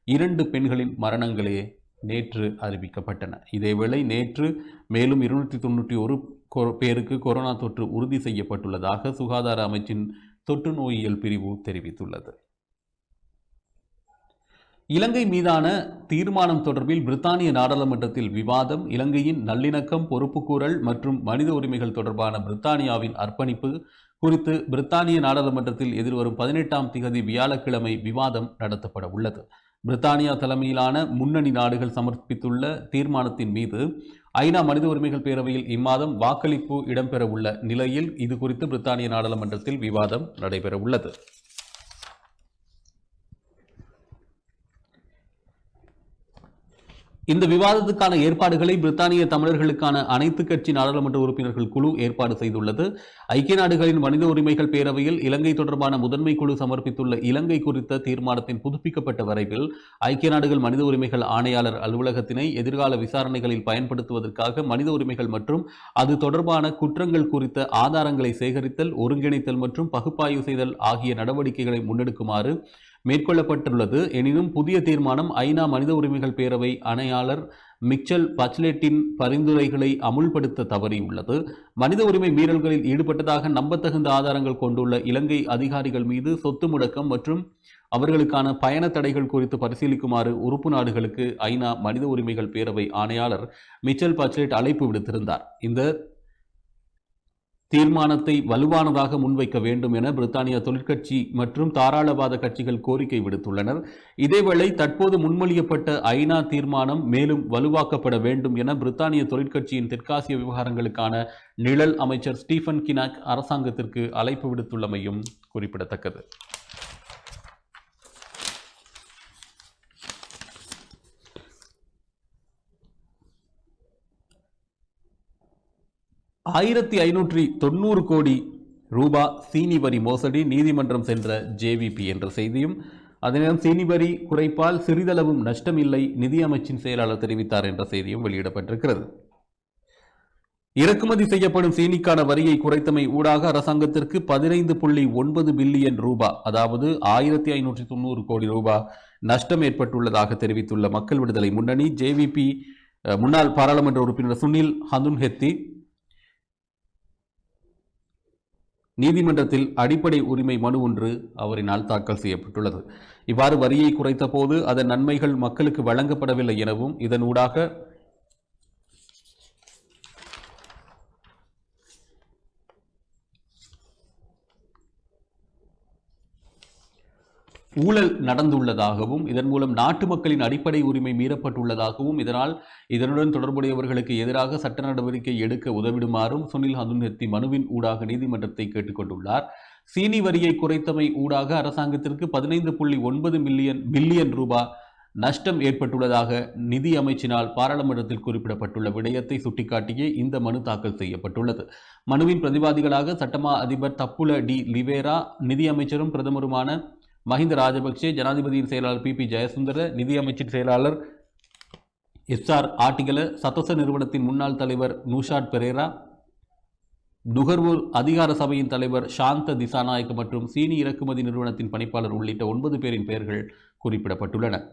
2 பெண்களின் மரணங்களே நேற்று அறிவிக்கப்பட்டன. இதேவேளை நேற்று மேலும் 291 பேருக்கு கொரோனா தொற்று உறுதி செய்யப்பட்டுள்ளதாக சுகாதார அமைச்சின் தொற்று நோயியல் பிரிவு தெரிவித்துள்ளது. இலங்கை மீதான தீர்மானம் தொடர்பில் பிரித்தானிய நாடாளுமன்றத்தில் விவாதம். இலங்கையின் நல்லிணக்கம், பொறுப்புக்கூறல் மற்றும் மனித உரிமைகள் தொடர்பான பிரித்தானியாவின் அர்ப்பணிப்பு குறித்து பிரித்தானிய நாடாளுமன்றத்தில் எதிர்வரும் 18ஆம் திகதி வியாழக்கிழமை விவாதம் நடத்தப்பட உள்ளது. பிரித்தானியா தலைமையிலான முன்னணி நாடுகள் சமர்ப்பித்துள்ள தீர்மானத்தின் மீது ஐநா மனித உரிமைகள் பேரவையில் இம்மாதம் வாக்களிப்பு இடம்பெற உள்ள நிலையில் இது குறித்து பிரித்தானிய நாடாளுமன்றத்தில் விவாதம் நடைபெற உள்ளது. இந்த விவாதத்துக்கான ஏற்பாடுகளை பிரித்தானிய தமிழர்களுக்கான அனைத்து கட்சி நாடாளுமன்ற உறுப்பினர்கள் குழு ஏற்பாடு செய்துள்ளது. ஐக்கிய நாடுகளின் மனித உரிமைகள் பேரவையில் இலங்கை தொடர்பான முதன்மை குழு சமர்ப்பித்துள்ள இலங்கை குறித்த தீர்மானத்தின் புதுப்பிக்கப்பட்ட வரைவில் ஐக்கிய நாடுகள் மனித உரிமைகள் ஆணையாளர் அலுவலகத்தினை எதிர்கால விசாரணைகளில் பயன்படுத்துவதற்காக மனித உரிமைகள் மற்றும் அது தொடர்பான குற்றங்கள் குறித்த ஆதாரங்களை சேகரித்தல், ஒருங்கிணைத்தல் மற்றும் பகுப்பாய்வு செய்தல் ஆகிய நடவடிக்கைகளை முன்னெடுக்குமாறு மேற்கொள்ளப்பட்டுள்ளது. எனினும் புதிய தீர்மானம் ஐநா மனித உரிமைகள் பேரவை ஆணையாளர் மிச்சல் பச்லெட்டின் பரிந்துரைகளை அமுல்படுத்த தவறியுள்ளது. மனித உரிமை மீறல்களில் ஈடுபட்டதாக நம்பத்தகுந்த ஆதாரங்கள் கொண்டுள்ள இலங்கை அதிகாரிகள் மீது சொத்து முடக்கம் மற்றும் அவர்களுக்கான பயண தடைகள் குறித்து பரிசீலிக்குமாறு உறுப்பு நாடுகளுக்கு ஐநா மனித உரிமைகள் பேரவை ஆணையாளர் மிச்சல் பச்லெட் அழைப்பு விடுத்திருந்தார். இந்த தீர்மானத்தை வலுவானதாக முன்வைக்க வேண்டும் என பிரித்தானிய தொழிற்கட்சி மற்றும் தாராளவாத கட்சிகள் கோரிக்கை விடுத்துள்ளனர். இதேவேளை தற்போது முன்மொழியப்பட்ட ஐநா தீர்மானம் மேலும் வலுவாக்கப்பட வேண்டும் என பிரித்தானிய தொழிற்கட்சியின் தெற்காசிய விவகாரங்களுக்கான நிழல் அமைச்சர் ஸ்டீஃபன் கினாக் அரசாங்கத்திற்கு அழைப்பு விடுத்துள்ளமையும் குறிப்பிடத்தக்கது. $1590 கோடி சீனி வரி மோசடி, நீதிமன்றம் சென்ற ஜேவிபி என்ற செய்தியும், அதனிடம் சீனி வரி குறைப்பால் சிறிதளவும் நஷ்டமில்லை, நிதியமைச்சின் செயலாளர் தெரிவித்தார் என்ற செய்தியும் வெளியிடப்பட்டிருக்கிறது. இறக்குமதி செய்யப்படும் சீனிக்கான வரியை குறைத்தமை ஊடாக அரசாங்கத்திற்கு 15.9 பில்லியன் ரூபாய், அதாவது $1590 கோடி நஷ்டம் ஏற்பட்டுள்ளதாக தெரிவித்துள்ள மக்கள் விடுதலை முன்னணி. ஜேவிபி முன்னாள் பாராளுமன்ற உறுப்பினர் சுனில் ஹந்துன்ஹெத்தி நீதிமன்றத்தில் அடிப்படை உரிமை மனு ஒன்று அவரினால் தாக்கல் செய்யப்பட்டுள்ளது. இவ்வாறு வரியை குறைத்த போது அதன் நன்மைகள் மக்களுக்கு வழங்கப்படவில்லை எனவும் இதனூடாக ஊழல் நடந்துள்ளதாகவும் இதன் மூலம் நாட்டு மக்களின் அடிப்படை உரிமை மீறப்பட்டுள்ளதாகவும் இதனுடன் தொடர்புடையவர்களுக்கு எதிராக சட்ட நடவடிக்கை எடுக்க உதவிடுமாறும் சுனில் ஹந்துன்ஹெத்தி மனுவின் ஊடாக நீதிமன்றத்தை கேட்டுக்கொண்டுள்ளார். சீனி வரியை குறைத்தமை ஊடாக அரசாங்கத்திற்கு 15.9 பில்லியன் ரூபாய் நஷ்டம் ஏற்பட்டுள்ளதாக நிதி அமைச்சினால் பாராளுமன்றத்தில் குறிப்பிடப்பட்டுள்ள விடயத்தை சுட்டிக்காட்டியே இந்த மனு தாக்கல் செய்யப்பட்டுள்ளது. மனுவின் பிரதிவாதிகளாக சட்டமா அதிபர் தப்புல டி லிவேரா, நிதியமைச்சரும் பிரதமருமான மஹிந்த ராஜபக்சே, ஜனாதிபதியின் செயலாளர் பி ஜெயசுந்தர, நிதியமைச்சின் செயலாளர் எஸ்ஆர் ஆட்டிகல, சத்தோச நிறுவனத்தின் முன்னாள் தலைவர் நூஷாட் பெரேரா, நுகர்வோர் அதிகார சபையின் தலைவர் சாந்த திசாநாயக்க மற்றும் சீனி இறக்குமதி நிறுவனத்தின் பணிப்பாளர் உள்ளிட்ட 9 பேரின் பெயர்கள் குறிப்பிடப்பட்டுள்ளன.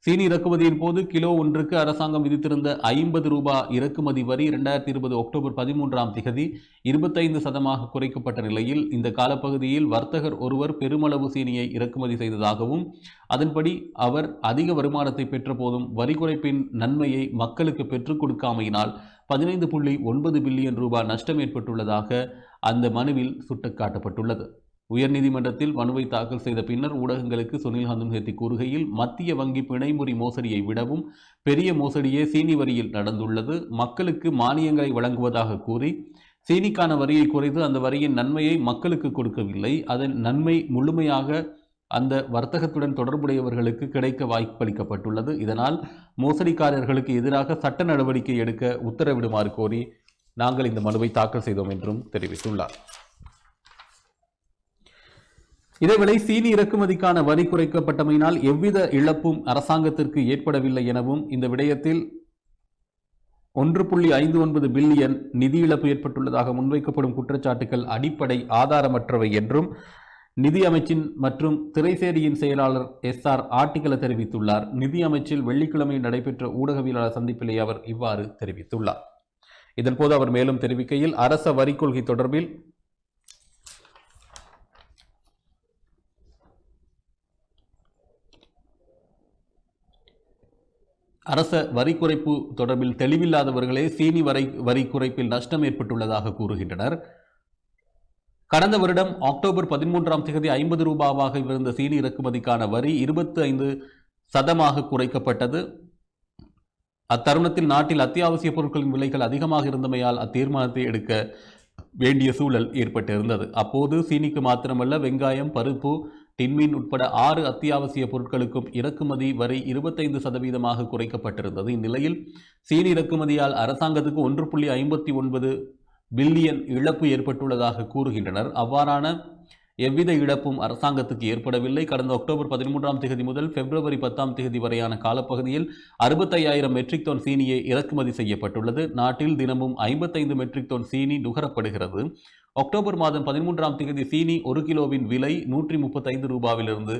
சீனி இறக்குமதியின் போது கிலோ ஒன்றுக்கு அரசாங்கம் விதித்திருந்த $50 இறக்குமதி வரி 2020 அக்டோபர் 13ஆம் திகதி 25% குறைக்கப்பட்ட நிலையில் இந்த காலப்பகுதியில் வர்த்தகர் ஒருவர் பெருமளவு சீனியை இறக்குமதி செய்ததாகவும் அதன்படி அவர் அதிக வருமானத்தை பெற்ற போதும் வரி குறைப்பின் நன்மையை மக்களுக்கு பெற்றுக் கொடுக்காமையினால் 15.9 பில்லியன் ரூபாய் நஷ்டம் ஏற்பட்டுள்ளதாக அந்த மனுவில் சுட்டிக்காட்டப்பட்டுள்ளது. உயர்நீதிமன்றத்தில் மனுவை தாக்கல் செய்த பின்னர் ஊடகங்களுக்கு சுனில் ஹந்துன்ஹெத்தி கூறுகையில், மத்திய வங்கி பிணைமுறி மோசடியை விடவும் பெரிய மோசடியே சீனி வரியில் நடந்துள்ளது. மக்களுக்கு மானியங்களை வழங்குவதாக கூறி சீனிக்கான வரியை குறைத்து அந்த வரியின் நன்மையை மக்களுக்கு கொடுக்கவில்லை. அதன் நன்மை முழுமையாக அந்த வர்த்தகத்துடன் தொடர்புடையவர்களுக்கு கிடைக்க வாய்ப்பளிக்கப்பட்டுள்ளது. இதனால் மோசடிக்காரர்களுக்கு எதிராக சட்ட நடவடிக்கை எடுக்க உத்தரவிடுமாறு கோரி நாங்கள் இந்த மனுவை தாக்கல் செய்தோம் என்றும் தெரிவித்துள்ளார். இதேவேளை சீனி இறக்குமதிக்கான வரி குறைக்கப்பட்டமையினால் எவ்வித இழப்பும் அரசாங்கத்திற்கு ஏற்படவில்லை எனவும் இந்த விடயத்தில் 1.59 பில்லியன் நிதி இழப்பு ஏற்பட்டுள்ளதாக முன்வைக்கப்படும் குற்றச்சாட்டுகள் அடிப்படை ஆதாரமற்றவை என்றும் நிதி அமைச்சின் மற்றும் திரைசேரியின் செயலாளர் எஸ்ஆர் ஆட்டிகல தெரிவித்துள்ளார். நிதி அமைச்சில் வெள்ளிக்கிழமை நடைபெற்ற ஊடகவியலாளர் சந்திப்பிலே அவர் இவ்வாறு தெரிவித்துள்ளார். இதன்போது அவர் மேலும் தெரிவிக்கையில், அரச வரி கொள்கை தொடர்பில் அரச வரி குறைப்பு தொடர்பில் தெளிவில்லாதவர்களே சீனி வரி குறைப்பில் நஷ்டம் ஏற்பட்டுள்ளதாக கூறுகின்றனர். கடந்த வருடம் அக்டோபர் 13ஆம் தேதி 50 ரூபாவாக இருந்த சீனி இறக்குமதிக்கான வரி 25% குறைக்கப்பட்டது. அத்தருணத்தில் நாட்டில் அத்தியாவசிய பொருட்களின் விலைகள் அதிகமாக இருந்தமையால் அத்தீர்மானத்தை எடுக்க வேண்டிய சூழல் ஏற்பட்டிருந்தது. அப்போது சீனிக்கு மாத்திரமல்ல, வெங்காயம், பருப்பு, டின்மீன் உட்பட 6 அத்தியாவசிய பொருட்களுக்கும் இறக்குமதி வரி 25% குறைக்கப்பட்டிருந்தது. இந்நிலையில் சீனி இறக்குமதியால் அரசாங்கத்துக்கு 1.59 பில்லியன் இழப்பு ஏற்பட்டுள்ளதாக கூறுகின்றனர். அவ்வாறான எவ்வித இழப்பும் அரசாங்கத்துக்கு ஏற்படவில்லை. கடந்த அக்டோபர் 13ஆம் தேதி முதல் பிப்ரவரி 10ஆம் தேதி வரையான காலப்பகுதியில் 65,000 மெட்ரிக் டன் சீனியை இறக்குமதி செய்யப்பட்டுள்ளது. நாட்டில் தினமும் 55 மெட்ரிக் டன் சீனி நுகரப்படுகிறது. அக்டோபர் மாதம் 13ஆம் தேதி சீனி 1 கிலோவின் விலை 135 ரூபாயிலிருந்து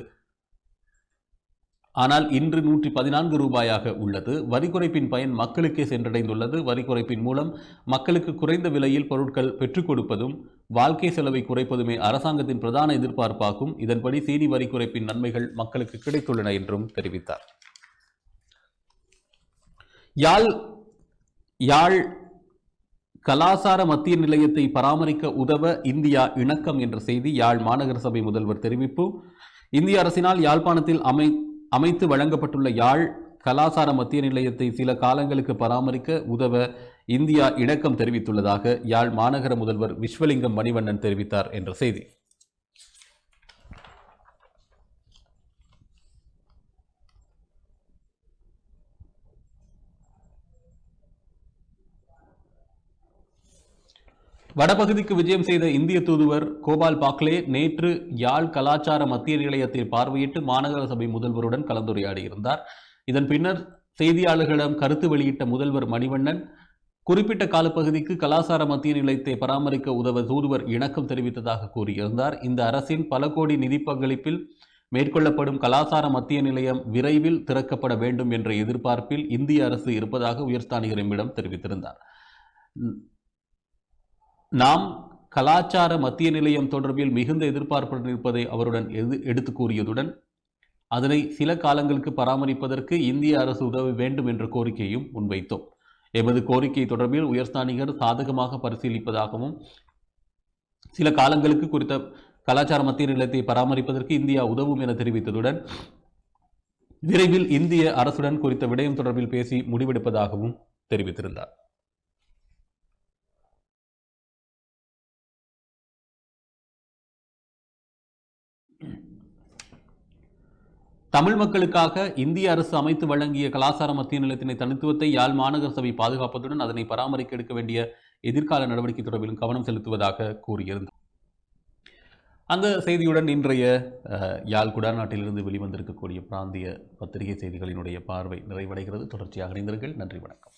ஆனால் இன்று 114 ரூபாயாக உள்ளது. வரி குறைப்பின் பயன் மக்களுக்கே சென்றடைந்துள்ளது. வரி குறைப்பின் மூலம் மக்களுக்கு குறைந்த விலையில் பொருட்கள் பெற்றுக் கொடுப்பதும் வாழ்க்கை செலவை குறைப்பதுமே அரசாங்கத்தின் பிரதான எதிர்பார்ப்பாகும். இதன்படி சீனி வரி குறைப்பின் நன்மைகள் மக்களுக்கு கிடைத்துள்ளன என்றும் தெரிவித்தார். யாழ் கலாசார மத்திய நிலையத்தை பராமரிக்க உதவ இந்தியா இணக்கம் என்ற செய்தி யாழ் மாநகர சபை முதல்வர் தெரிவிப்பு. இந்திய அரசினால் யாழ்ப்பாணத்தில் அமைத்து வழங்கப்பட்டுள்ள யாழ் கலாசார மத்திய நிலையத்தை சில காலங்களுக்கு பராமரிக்க உதவ இந்தியா இணக்கம் தெரிவித்துள்ளதாக யாழ் மாநகர முதல்வர் விஸ்வலிங்கம் மணிவண்ணன் தெரிவித்தார் என்ற செய்தி. வடபகுதிக்கு விஜயம் செய்த இந்திய தூதுவர் கோபால் பாக்லே நேற்று யாழ் கலாச்சார மத்திய நிலையத்தை பார்வையிட்டு மாநகர சபை முதல்வருடன் கலந்துரையாடியிருந்தார். இதன் பின்னர் செய்தியாளர்களிடம் கருத்து வெளியிட்ட முதல்வர் மணிவண்ணன் குறிப்பிட்ட காலப்பகுதிக்கு கலாச்சார மத்திய நிலையத்தை பராமரிக்க உதவ தூதுவர் இணக்கம் தெரிவித்ததாக கூறியிருந்தார். இந்த அரசின் பல கோடி நிதி பங்களிப்பில் மேற்கொள்ளப்படும் கலாச்சார மத்திய நிலையம் விரைவில் திறக்கப்பட வேண்டும் என்ற எதிர்பார்ப்பில் இந்திய அரசு இருப்பதாக உயர்ஸ்தானிகர் எம்மிடம் தெரிவித்திருந்தார். நாம் கலாச்சார மத்திய நிலையம் தொடர்பில் மிகுந்த எதிர்பார்ப்புடன் இருப்பதை அவருடன் எடுத்து கூறியதுடன் அதனை சில காலங்களுக்கு பராமரிப்பதற்கு இந்திய அரசு உதவ வேண்டும் என்ற கோரிக்கையும் முன்வைத்தோம். எமது கோரிக்கை தொடர்பில் உயர்ஸ்தானிகர் சாதகமாக பரிசீலிப்பதாகவும் சில காலங்களுக்கு குறித்த கலாச்சார மத்திய நிலையத்தை பராமரிப்பதற்கு இந்தியா உதவும் என தெரிவித்ததுடன் விரைவில் இந்திய அரசுடன் குறித்த விடயம் தொடர்பில் பேசி முடிவெடுப்பதாகவும் தெரிவித்திருந்தார். தமிழ் மக்களுக்காக இந்திய அரசு அமைத்து வழங்கிய கலாச்சார மத்திய நிலையத்தினை தனித்துவத்தை யாழ் மாநகர சபை பாதுகாப்பதுடன் அதனை பராமரிக்க எடுக்க வேண்டிய எதிர்கால நடவடிக்கை தொடர்பிலும் கவனம் செலுத்துவதாக கூறியிருந்தார். அந்த செய்தியுடன் இன்றைய யாழ் குடாநாட்டிலிருந்து வெளிவந்திருக்கக்கூடிய பிராந்திய பத்திரிகை செய்திகளினுடைய பார்வை நிறைவடைகிறது. தொடர்ச்சியாக இணைந்தீர்கள். நன்றி, வணக்கம்.